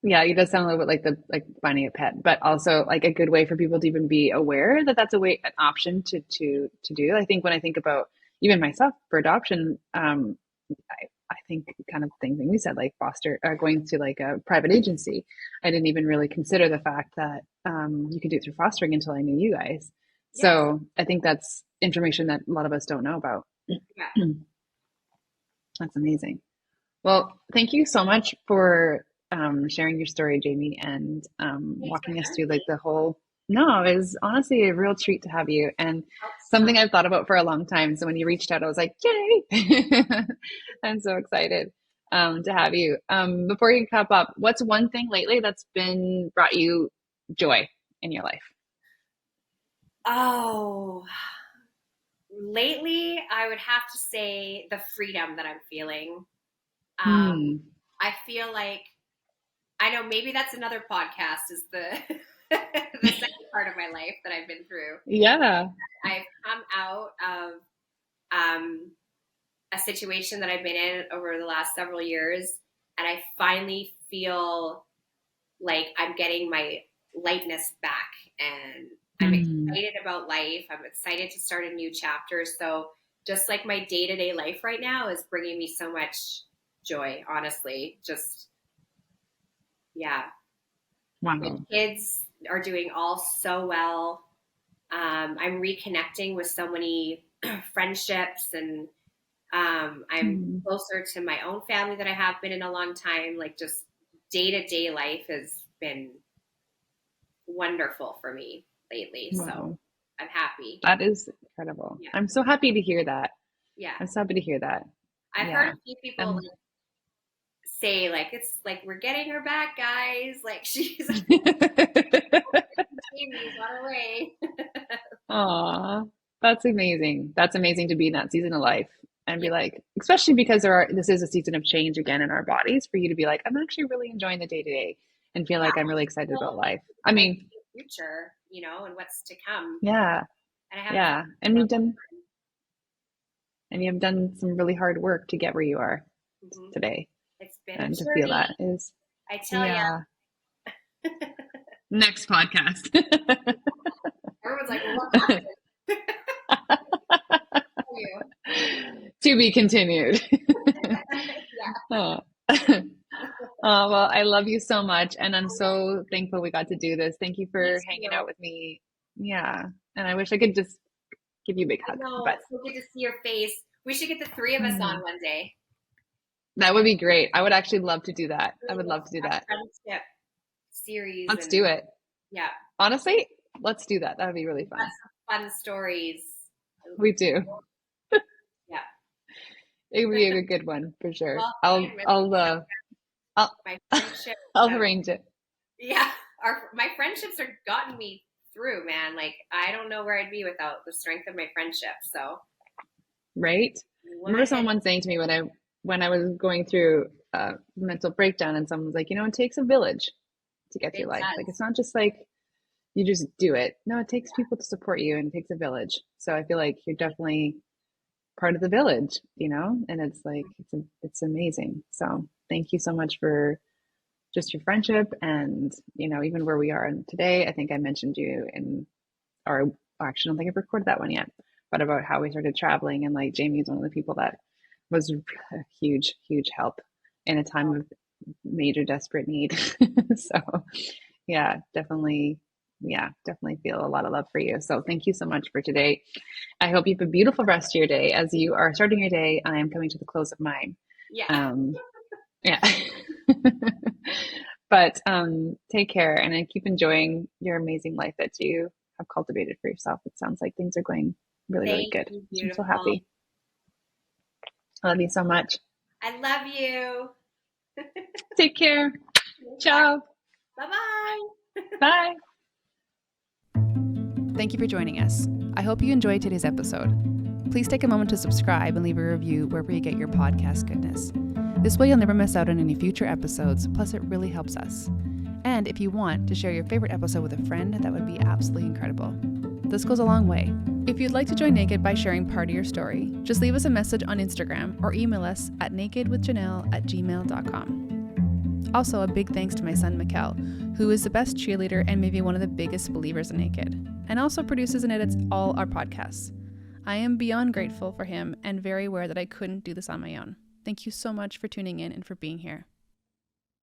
S3: yeah, it does sound a little bit like finding a pet, but also like a good way for people to even be aware that that's an option to do. I think when I think about even myself for adoption, I think kind of thing we said, like foster or going to like a private agency. I didn't even really consider the fact that you could do it through fostering until I knew you guys. Yeah. So I think that's information that a lot of us don't know about. Yeah. That's amazing. Well, thank you so much for sharing your story, Jaime, and walking us through like the whole. No, it was honestly a real treat to have you, and something I've thought about for a long time. So when you reached out, I was like, yay! I'm so excited to have you. Before you cap up, what's one thing lately that's brought you joy in your life?
S2: Oh, lately I would have to say the freedom that I'm feeling. I feel like, I know maybe that's another podcast, is the the second part of my life that I've been through.
S3: Yeah.
S2: I've come out of a situation that I've been in over the last several years, and I finally feel like I'm getting my lightness back, and I'm excited about life. I'm excited to start a new chapter. So just like my day-to-day life right now is bringing me so much joy, honestly. Just, yeah.
S3: Wow.
S2: My kids are doing all so well. I'm reconnecting with so many friendships, and I'm closer to my own family that I have been in a long time. Like, just day-to-day life has been wonderful for me lately. Wow. So I'm happy.
S3: That is incredible. Yeah. I'm so happy to hear that.
S2: Yeah.
S3: I'm so happy to hear that.
S2: I've heard a few people say, like, it's like, we're getting her back, guys. Like, she's on her way.
S3: Aw, that's amazing. That's amazing to be in that season of life and be like, especially because this is a season of change again in our bodies, for you to be like, I'm actually really enjoying the day to day and feel like I'm really excited about life. I mean,
S2: future, and what's to come.
S3: Yeah. And and you have done some really hard work to get where you are today.
S2: It's been
S3: and to feel that is,
S2: I tell you.
S3: Next podcast.
S2: Everyone's like, well, what happened?
S3: To be continued.
S2: Yeah.
S3: Well, I love you so much, and I'm so thankful we got to do this. Thank you for hanging out with me. Yeah, and I wish I could just give you a big hug.
S2: But it's so good to see your face. We should get the three of us on one day.
S3: That would be great. I would actually love to do that. I would love to do that.
S2: Friendship series.
S3: Let's do it.
S2: Yeah.
S3: Honestly, let's do that. That would be really fun.
S2: Fun stories.
S3: We do.
S2: Yeah.
S3: It would be a good one for sure.
S2: Well,
S3: I'll arrange it.
S2: Yeah. My friendships have gotten me through, man. Like, I don't know where I'd be without the strength of my friendship. So.
S3: Right. I remember someone saying to me when I was going through a mental breakdown, and someone was like, it takes a village to get through life. Like, it's not just like you just do it. No, it takes people to support you, and it takes a village. So I feel like you're definitely part of the village, and it's like, it's amazing. So thank you so much for just your friendship, and, even where we are today. I think I mentioned you actually, I don't think I've recorded that one yet, but about how we started traveling, and like Jamie is one of the people that was a huge, huge help in a time of major desperate need. So definitely feel a lot of love for you. So thank you so much for today. I hope you have a beautiful rest of your day. As you are starting your day, I am coming to the close of mine.
S2: Yeah.
S3: Yeah. But take care, and I keep enjoying your amazing life that you have cultivated for yourself. It sounds like things are going really, really good. I'm so happy. I love you so much.
S2: I love you.
S3: Take care. Ciao.
S2: Bye-bye.
S3: Bye.
S1: Thank you for joining us. I hope you enjoyed today's episode. Please take a moment to subscribe and leave a review wherever you get your podcast goodness. This way you'll never miss out on any future episodes, plus it really helps us. And if you want to share your favorite episode with a friend, that would be absolutely incredible. This goes a long way. If you'd like to join Naked by sharing part of your story, just leave us a message on Instagram or email us at nakedwithjanelle@gmail.com. Also, a big thanks to my son, Mikkel, who is the best cheerleader and maybe one of the biggest believers in Naked, and also produces and edits all our podcasts. I am beyond grateful for him and very aware that I couldn't do this on my own. Thank you so much for tuning in and for being here.